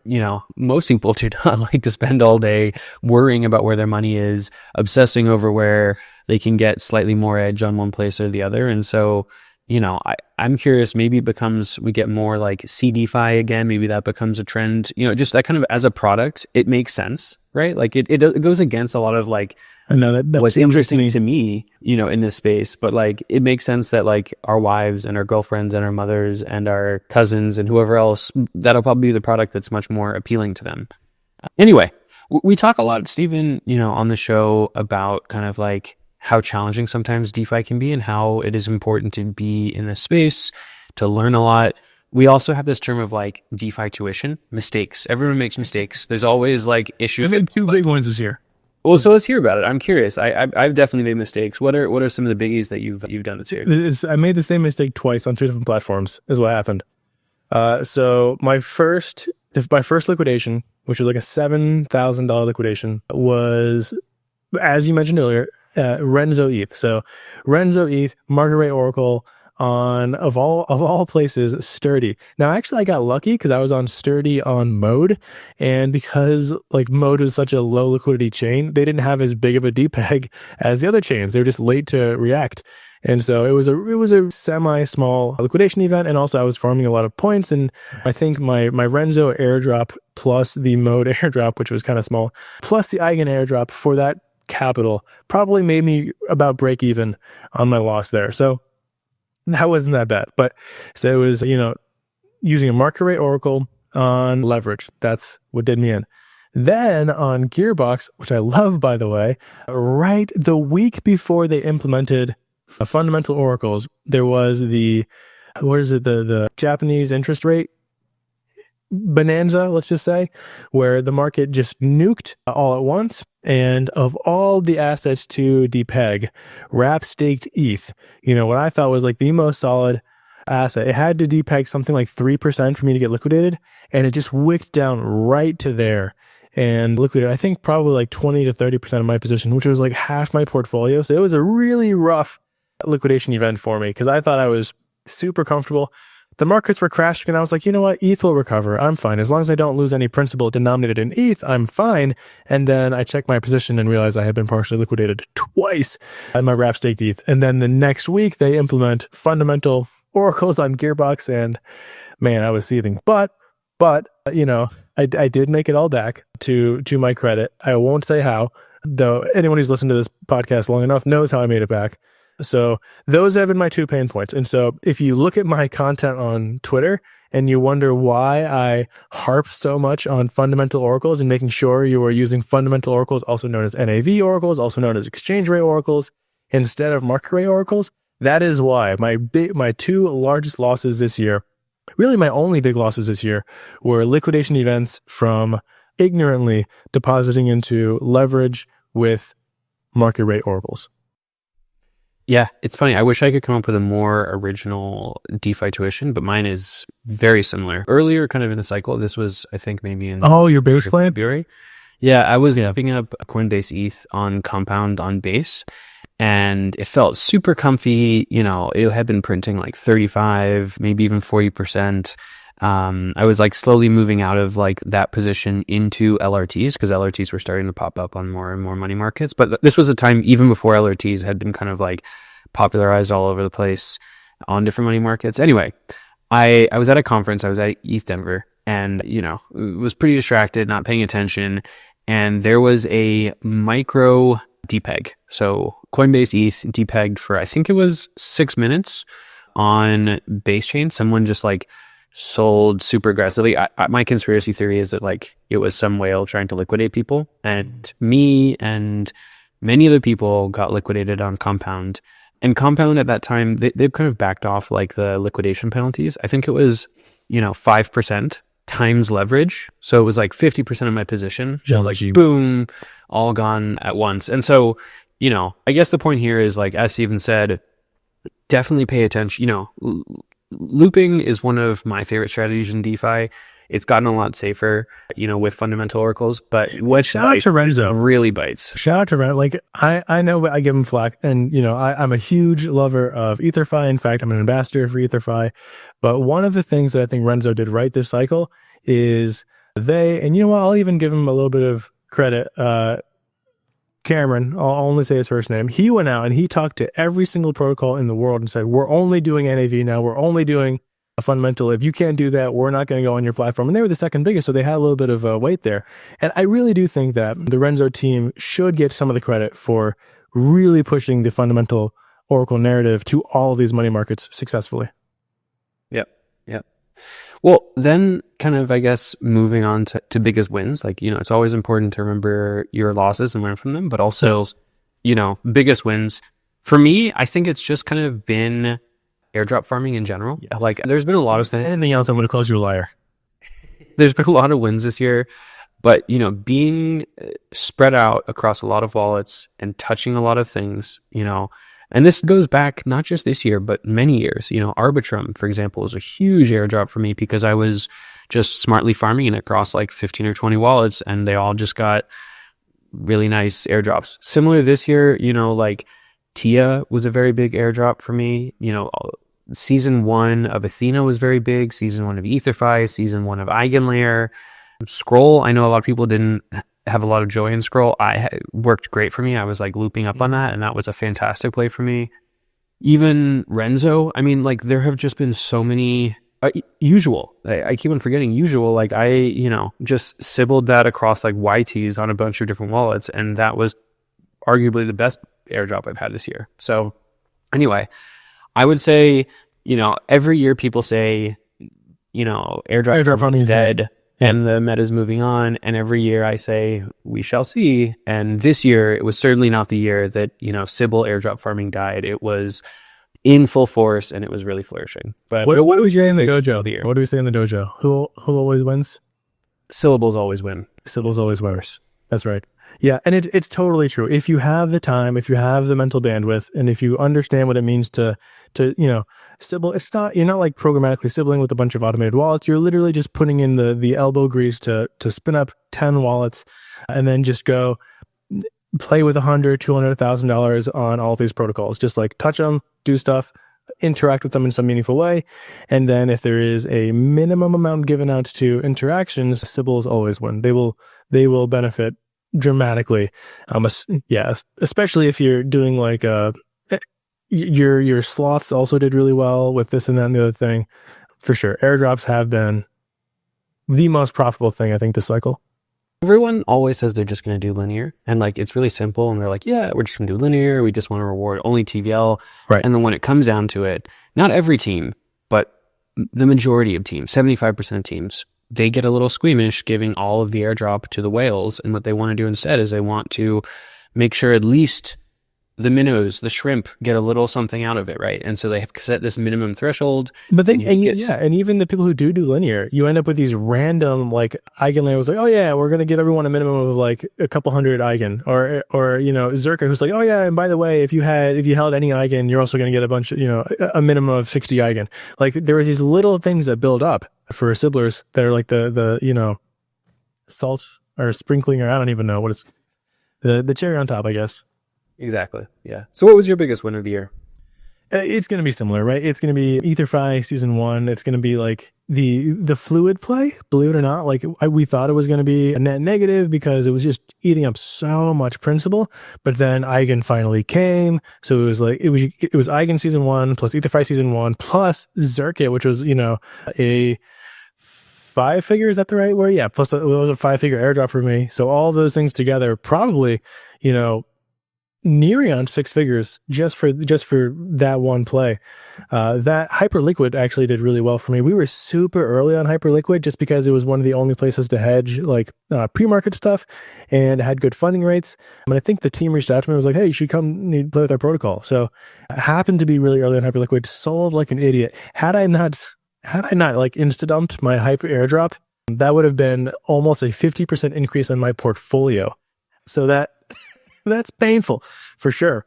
most people do not like to spend all day worrying about where their money is, obsessing over where they can get slightly more edge on one place or the other. And so, I'm curious, maybe we get more like CDFI again. Maybe that becomes a trend, just that kind of as a product, it makes sense, right? Like it goes against a lot of like, I know that what's interesting to me, in this space, but like it makes sense that like our wives and our girlfriends and our mothers and our cousins and whoever else, that'll probably be the product that's much more appealing to them. Anyway, we talk a lot, Stephen, on the show about kind of like how challenging sometimes DeFi can be and how it is important to be in this space, to learn a lot. We also have this term of like DeFi tuition, mistakes. Everyone makes mistakes. There's always like issues. We've had two big ones this year. Well, so let's hear about it. I'm curious. I've definitely made mistakes. What are some of the biggies that you've done this year? I made the same mistake twice on 2 different platforms. Is what happened. So my first liquidation, which was like a $7,000 liquidation, was, as you mentioned earlier, Renzo ETH. So Renzo ETH, market rate Oracle, on of all places, Sturdy. Now actually I got lucky because I was on Sturdy on Mode, and because like Mode was such a low liquidity chain, they didn't have as big of a depeg as the other chains. They were just late to react. And so it was a semi-small liquidation event, and also I was farming a lot of points, and I think my Renzo airdrop plus the Mode airdrop, which was kind of small, plus the Eigen airdrop for that capital probably made me about break even on my loss there. So that wasn't that bad. But so it was, using a market rate Oracle on leverage. That's what did me in. Then on Gearbox, which I love, by the way, right the week before they implemented fundamental oracles, there was the Japanese interest rate bonanza, let's just say, where the market just nuked all at once. And of all the assets to depeg, wrap staked ETH, what I thought was like the most solid asset. It had to depeg something like 3% for me to get liquidated, and it just wicked down right to there and liquidated, I think, probably like 20 to 30% of my position, which was like half my portfolio. So it was a really rough liquidation event for me because I thought I was super comfortable. The markets were crashing, and I was like, you know what? ETH will recover. I'm fine. As long as I don't lose any principal denominated in ETH, I'm fine. And then I checked my position and realized I had been partially liquidated twice at my wrap staked ETH. And then the next week, they implement fundamental oracles on Gearbox, and man, I was seething. But I did make it all back to my credit. I won't say how, though anyone who's listened to this podcast long enough knows how I made it back. So those have been my 2 pain points. And so if you look at my content on Twitter and you wonder why I harp so much on fundamental oracles and making sure you are using fundamental oracles, also known as NAV oracles, also known as exchange rate oracles, instead of market rate oracles, that is why my 2 largest losses this year, really my only big losses this year, were liquidation events from ignorantly depositing into leverage with market rate oracles. Yeah, it's funny. I wish I could come up with a more original DeFi tuition, but mine is very similar. Earlier, kind of in the cycle, this was, I think, maybe in your base plan? February. Yeah, I was picking up Coinbase ETH on Compound on Base, and it felt super comfy. It had been printing like 35, maybe even 40%. I was like slowly moving out of like that position into LRTs because LRTs were starting to pop up on more and more money markets. But this was a time even before LRTs had been kind of like popularized all over the place on different money markets. Anyway, I was at a conference. I was at ETH Denver, and was pretty distracted, not paying attention. And there was a micro depeg. So Coinbase ETH depegged for, I think it was 6 minutes on base chain. Someone just like sold super aggressively. My conspiracy theory is that like it was some whale trying to liquidate people, and me and many other people got liquidated on Compound. And Compound at that time, they've kind of backed off like the liquidation penalties. I think it was 5% times leverage, so it was like 50% of my position, just like boom, all gone at once. And so I guess the point here is, like, as Steven said, definitely pay attention. Looping is one of my favorite strategies in DeFi. It's gotten a lot safer, with fundamental oracles, but which shout out to Renzo. Really bites. Shout out to Renzo. Like I know I give him flack, and I'm a huge lover of EtherFi. In fact, I'm an ambassador for EtherFi. But one of the things that I think Renzo did right this cycle is and you know what, I'll even give him a little bit of credit. Cameron, I'll only say his first name. He went out and he talked to every single protocol in the world and said, we're only doing NAV now. We're only doing a fundamental. If you can't do that, we're not going to go on your platform. And they were the second biggest, so they had a little bit of weight there. And I really do think that the Renzo team should get some of the credit for really pushing the fundamental Oracle narrative to all of these money markets successfully. Yep. Well, then kind of, I guess, moving on to biggest wins, like, it's always important to remember your losses and learn from them, but also, biggest wins. For me, I think it's just kind of been airdrop farming in general. Yes. Like, there's been a lot of things. Anything else, I'm going to call you a liar. There's been a lot of wins this year, but, being spread out across a lot of wallets and touching a lot of things, and this goes back not just this year, but many years. Arbitrum, for example, was a huge airdrop for me because I was just smartly farming it across like 15 or 20 wallets, and they all just got really nice airdrops. Similar this year, like Tia was a very big airdrop for me. Season 1 of Athena was very big. Season 1 of EtherFi, season 1 of Eigenlayer. Scroll, I know a lot of people didn't have a lot of joy in Scroll. Worked great for me. I was like looping up on that, and that was a fantastic play for me. Even Renzo, I mean, like there have just been so many. Usual, I keep on forgetting Usual. Like I, just sibbled that across like YTs on a bunch of different wallets, and that was arguably the best airdrop I've had this year. So anyway, I would say, every year people say, airdrop farming is dead. And the meta is moving on. And every year I say, we shall see. And this year, it was certainly not the year that, Sybil airdrop farming died. It was in full force and it was really flourishing. But what do we say in the Dojo? What do we say in the Dojo? Who always wins? Syllables always win. Syllables always winners. That's right. Yeah. And it's totally true. If you have the time, if you have the mental bandwidth, and if you understand what it means to Sybil, you're not like programmatically sibling with a bunch of automated wallets. You're literally just putting in the elbow grease to spin up 10 wallets and then just go play with $100,000, $200,000 on all these protocols. Just like touch them, do stuff, interact with them in some meaningful way. And then if there is a minimum amount given out to interactions, Sybil's always win. They will benefit dramatically. Especially if you're doing like your sloths also did really well with this and that and the other thing. For sure, airdrops have been the most profitable thing, I think, this cycle. Everyone always says they're just going to do linear, and like it's really simple, and they're like, yeah, we're just going to do linear, we just want to reward only TVL. Right. And then when it comes down to it, not every team, but the majority of teams, 75% of teams, they get a little squeamish giving all of the airdrop to the whales, and what they want to do instead is they want to make sure at least the minnows, the shrimp, get a little something out of it, right? And so they have set this minimum threshold. But then, and even the people who do linear, you end up with these random, like, Eigenlayer was like, oh yeah, we're going to give everyone a minimum of like a couple hundred Eigen, or Zerka, who's like, oh yeah, and by the way, if you held any Eigen, you're also going to get a bunch of, a minimum of 60 Eigen. Like, there are these little things that build up for Sibblers that are like the salt or sprinkling, or I don't even know what it's, the cherry on top, I guess. Exactly. Yeah. So what was your biggest win of the year? It's going to be similar, right? It's going to be EtherFi season 1. It's going to be like the fluid play, believe it or not. Like we thought it was going to be a net negative because it was just eating up so much principal. But then Eigen finally came. So it was like, it was Eigen season 1 plus EtherFi season 1 plus Zerkit, which was, a 5-figure. Is that the right word? Yeah. Plus it was a 5-figure airdrop for me. So all those things together, probably, nearing on 6 figures just for that one play. That Hyperliquid actually did really well for me. We were super early on Hyperliquid just because it was one of the only places to hedge like pre-market stuff and had good funding rates. And I think the team reached out to me and was like, hey, you should come play with our protocol. So I happened to be really early on Hyperliquid, sold like an idiot. Had I not like insta-dumped my Hyper airdrop, that would have been almost a 50% increase in my portfolio. So that's painful for sure.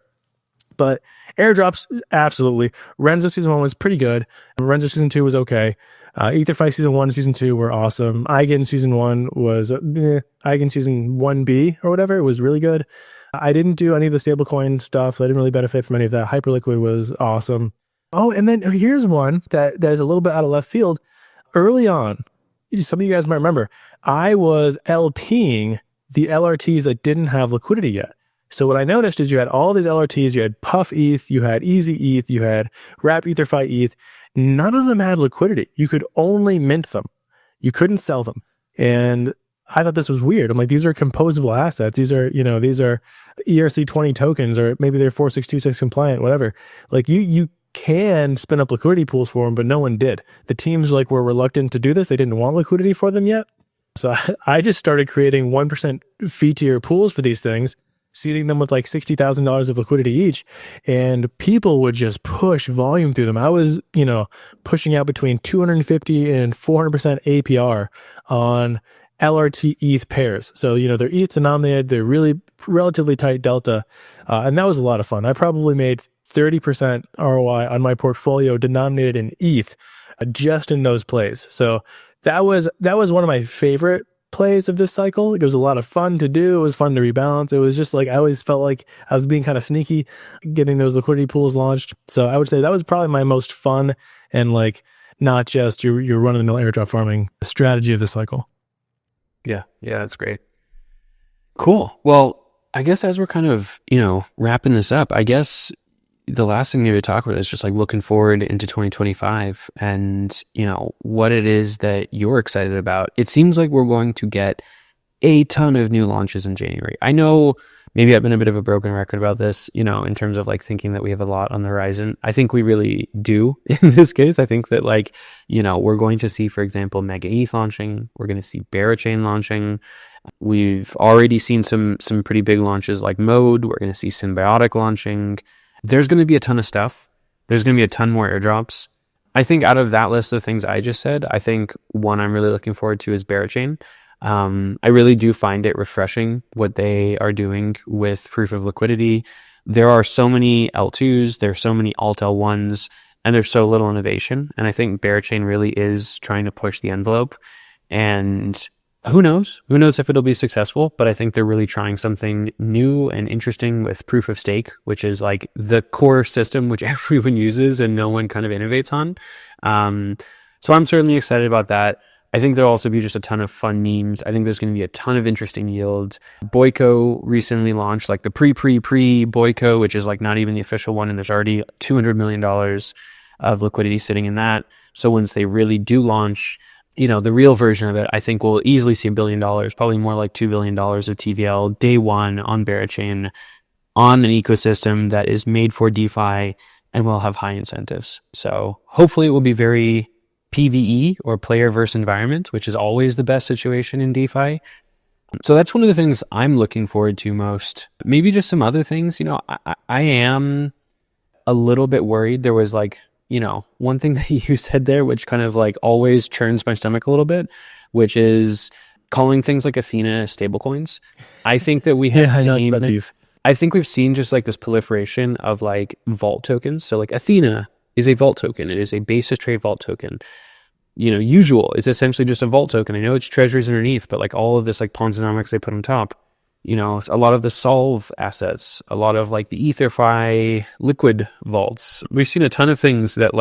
But airdrops, absolutely. Renzo season 1 was pretty good. Renzo season 2 was okay. EtherFi season 1 and season 2 were awesome. Eigen season 1 was Eigen season 1B or whatever. It was really good. I didn't do any of the stablecoin stuff. So I didn't really benefit from any of that. Hyperliquid was awesome. Oh, and then here's one that is a little bit out of left field. Early on, some of you guys might remember, I was LPing the LRTs that didn't have liquidity yet. So what I noticed is you had all these LRTs, you had Puff ETH, you had Easy ETH, you had Wrap EtherFi ETH. None of them had liquidity. You could only mint them. You couldn't sell them. And I thought this was weird. I'm like, these are composable assets. These are ERC20 tokens, or maybe they're 4626 compliant, whatever. Like you can spin up liquidity pools for them, but no one did. The teams were reluctant to do this. They didn't want liquidity for them yet. So I just started creating 1% fee tier pools for these things, seeding them with $60,000 of liquidity each, and people would just push volume through them. I was, pushing out between 250 and 400% APR on LRT ETH pairs. So, they're ETH denominated, they're really relatively tight delta. And that was a lot of fun. I probably made 30% ROI on my portfolio denominated in ETH just in those plays. So that was one of my favorite plays of this cycle. It was a lot of fun to do. It was fun to rebalance. It was just I always felt like I was being kind of sneaky getting those liquidity pools launched. So I would say that was probably my most fun and not just your run-of-the-mill airdrop farming strategy of the cycle. Yeah, that's great. Cool. Well, I guess as we're kind of, wrapping this up, I guess the last thing maybe to talk about is just looking forward into 2025 and, what it is that you're excited about. It seems like we're going to get a ton of new launches in January. I know maybe I've been a bit of a broken record about this, in terms of thinking that we have a lot on the horizon. I think we really do in this case. I think that we're going to see, for example, Mega ETH launching. We're going to see Barachain launching. We've already seen some pretty big launches like Mode. We're going to see Symbiotic launching. There's going to be a ton of stuff. There's going to be a ton more airdrops. I think out of that list of things I just said, I think one I'm really looking forward to is Barachain. I really do find it refreshing what they are doing with proof of liquidity. There are so many L2s, there's so many alt L1s, and there's so little innovation. And I think Barachain really is trying to push the envelope. And who knows? Who knows if it'll be successful? But I think they're really trying something new and interesting with proof of stake, which is the core system which everyone uses and no one kind of innovates on. So I'm certainly excited about that. I think there'll also be just a ton of fun memes. I think there's going to be a ton of interesting yield. Boyko recently launched the pre-Boyko, which is not even the official one, and there's already $200 million of liquidity sitting in that. So once they really do launch, the real version of it, I think we'll easily see $1 billion, probably more like $2 billion of TVL day one on Barachain, on an ecosystem that is made for DeFi and will have high incentives. So hopefully it will be very PVE, or player versus environment, which is always the best situation in DeFi. So that's one of the things I'm looking forward to most. Maybe just some other things. I am a little bit worried. There was one thing that you said there, which kind of always churns my stomach a little bit, which is calling things like Athena stablecoins. I think that we have I think we've seen just this proliferation of vault tokens. So Athena is a vault token. It is a basis trade vault token. Usual is essentially just a vault token. I know it's treasuries underneath, but all of this Ponzonomics they put on top. A lot of the Solve assets, a lot of the EtherFi liquid vaults. We've seen a ton of things that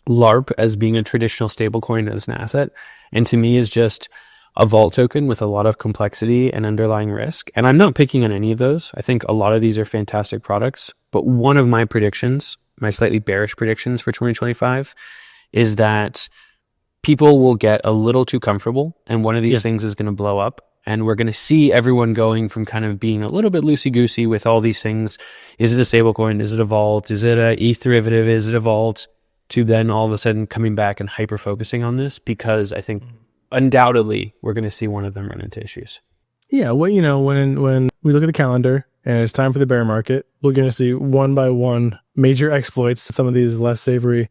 LARP as being a traditional stablecoin as an asset, and to me is just a vault token with a lot of complexity and underlying risk. And I'm not picking on any of those. I think a lot of these are fantastic products, but one of my predictions, my slightly bearish predictions for 2025, is that people will get a little too comfortable and one of these things is going to blow up. And we're going to see everyone going from kind of being a little bit loosey-goosey with all these things. Is it a stablecoin? Is it a vault? Is it a ETH derivative? Is it a vault? To then all of a sudden coming back and hyper-focusing on this, because I think undoubtedly we're going to see one of them run into issues. Yeah, well, when we look at the calendar and it's time for the bear market, we're going to see one by one major exploits to some of these less savory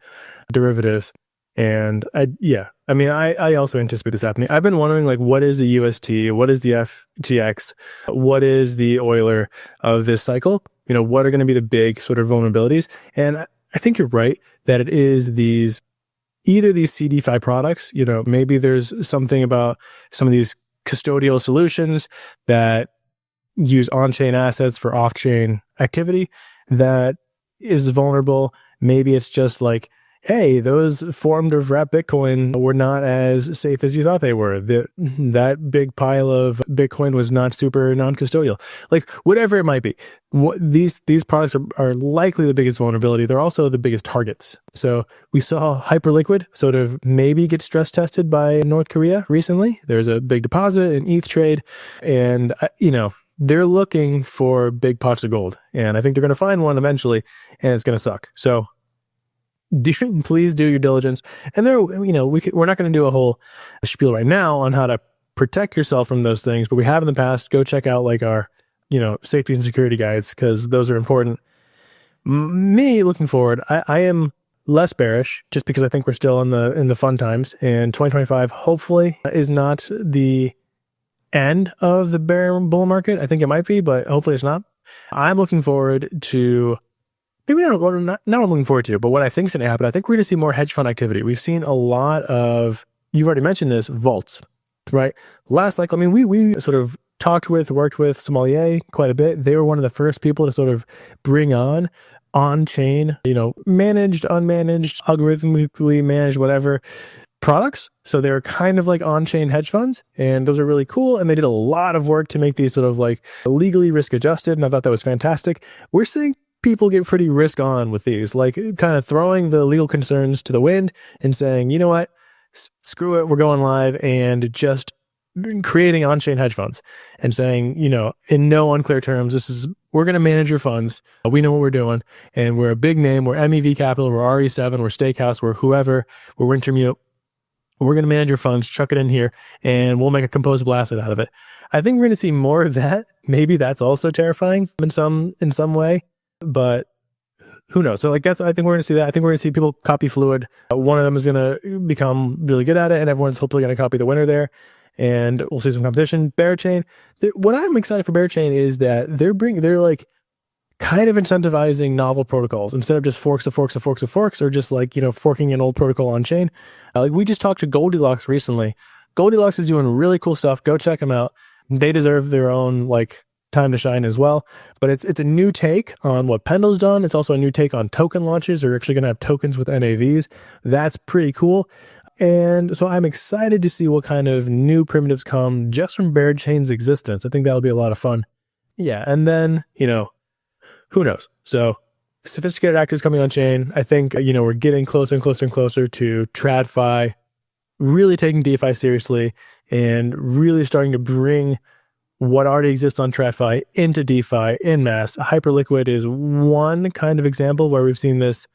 derivatives. And I also anticipate this happening. I've been wondering, what is the UST? What is the FTX? What is the Euler of this cycle? what are going to be the big sort of vulnerabilities? And I think you're right that it is either these CDFI products, maybe there's something about some of these custodial solutions that use on-chain assets for off-chain activity that is vulnerable. Maybe it's just like, hey, those formed of wrapped Bitcoin were not as safe as you thought they were. That big pile of Bitcoin was not super non-custodial. Like whatever it might be, these products are likely the biggest vulnerability. They're also the biggest targets. So we saw Hyperliquid sort of maybe get stress tested by North Korea recently. There's a big deposit in ETH trade, and they're looking for big pots of gold, and I think they're going to find one eventually, and it's going to suck. So please do your diligence. And we're not going to do a whole spiel right now on how to protect yourself from those things, but we have in the past. Go check out like our, safety and security guides, because those are important. Me looking forward, I am less bearish just because I think we're still in the fun times, and 2025 hopefully is not the end of the bear bull market. I think it might be, but hopefully it's not. I'm looking forward to, maybe not looking forward to, but what I think is going to happen, I think we're going to see more hedge fund activity. We've seen a lot of, you've already mentioned this, vaults, right? Last cycle, we sort of worked with Sommelier quite a bit. They were one of the first people to sort of bring on-chain, managed, unmanaged, algorithmically managed, whatever products. So they're kind of like on-chain hedge funds, and those are really cool. And they did a lot of work to make these sort of like legally risk adjusted. And I thought that was fantastic. We're seeing people get pretty risk on with these, like kind of throwing the legal concerns to the wind and saying, you know what, screw it, we're going live, and just creating on-chain hedge funds and saying, in no unclear terms, we're going to manage your funds. We know what we're doing, and we're a big name. We're MEV Capital, we're RE7, we're Stakehouse, we're whoever, we're Wintermute. We're going to manage your funds, chuck it in here, and we'll make a composable asset out of it. I think we're going to see more of that. Maybe that's also terrifying in some way, but who knows? So I think we're going to see that. I think we're going to see people copy Fluid. One of them is going to become really good at it, and everyone's hopefully going to copy the winner there. And we'll see some competition. Bearchain. What I'm excited for Bearchain is that they're like kind of incentivizing novel protocols instead of just forks, or just like, forking an old protocol on chain. Like we just talked to Goldilocks recently. Goldilocks is doing really cool stuff. Go check them out. They deserve their own like time to shine as well. But it's a new take on what Pendle's done. It's also a new take on token launches. They're actually going to have tokens with NAVs. That's pretty cool. And so I'm excited to see what kind of new primitives come just from Bearchain's existence. I think that'll be a lot of fun. Yeah. And then, who knows? So sophisticated actors coming on chain. I think, we're getting closer and closer and closer to TradFi really taking DeFi seriously and really starting to bring what already exists on TradFi into DeFi in mass. Hyperliquid is one kind of example where we've seen this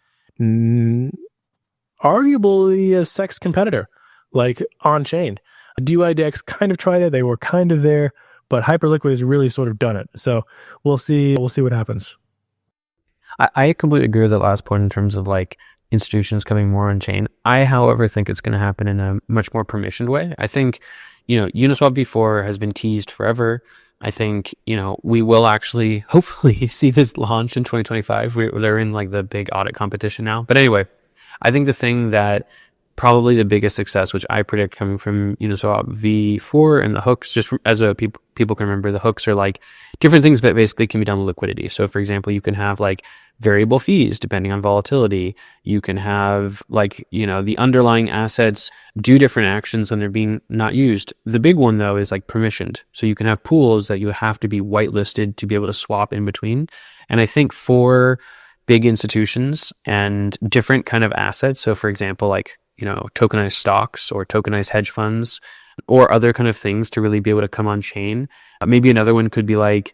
arguably a sex competitor, like on chain. DYDX kind of tried it. They were kind of there, but Hyperliquid has really sort of done it. So we'll see what happens. I completely agree with that last point in terms of like institutions coming more on chain. I, however, think it's going to happen in a much more permissioned way. I think, Uniswap v4 has been teased forever. I think, we will actually hopefully see this launch in 2025. They're in like the big audit competition now. But anyway, I think the thing that probably the biggest success, which I predict coming from Uniswap v4 and the hooks, just as people can remember, the hooks are like different things that basically can be done with liquidity. So for example, you can have like variable fees depending on volatility. You can have like, the underlying assets do different actions when they're being not used. The big one though is like permissioned. So you can have pools that you have to be whitelisted to be able to swap in between. And I think for big institutions and different kind of assets, so for example, like, tokenized stocks or tokenized hedge funds or other kind of things to really be able to come on chain. Maybe another one could be like,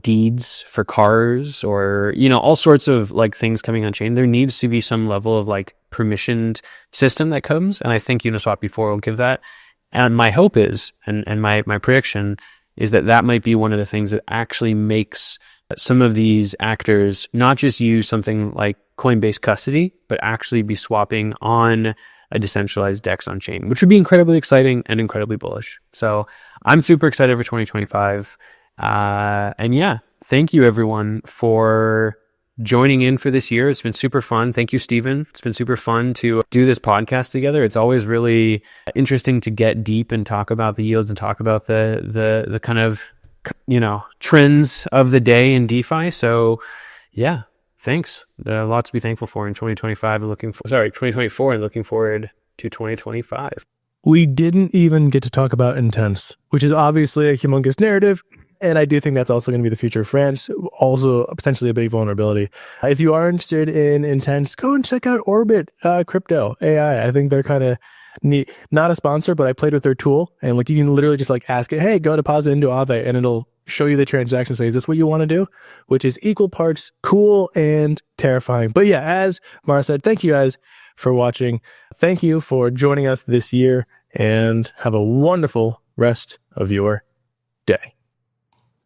deeds for cars or, all sorts of like things coming on chain. There needs to be some level of like permissioned system that comes. And I think Uniswap v4 will give that. And my hope is, and my prediction is that might be one of the things that actually makes some of these actors not just use something like Coinbase custody, but actually be swapping on a decentralized DEX on chain, which would be incredibly exciting and incredibly bullish. So I'm super excited for 2025. And yeah, thank you everyone for joining in for this year. It's been super fun. Thank you, Stephen. It's been super fun to do this podcast together. It's always really interesting to get deep and talk about the yields and talk about the kind of, trends of the day in DeFi. So yeah, thanks. A lot to be thankful for in 2025 and 2024 and looking forward to 2025. We didn't even get to talk about intents, which is obviously a humongous narrative. And I do think that's also going to be the future of France, also potentially a big vulnerability. If you are interested in intents, go and check out Orbit Crypto AI. I think they're kind of neat. Not a sponsor, but I played with their tool. And like you can literally just like ask it, hey, go deposit into Aave, and it'll show you the transaction. Say, is this what you want to do? Which is equal parts cool and terrifying. But yeah, as Mara said, thank you guys for watching. Thank you for joining us this year, and have a wonderful rest of your day.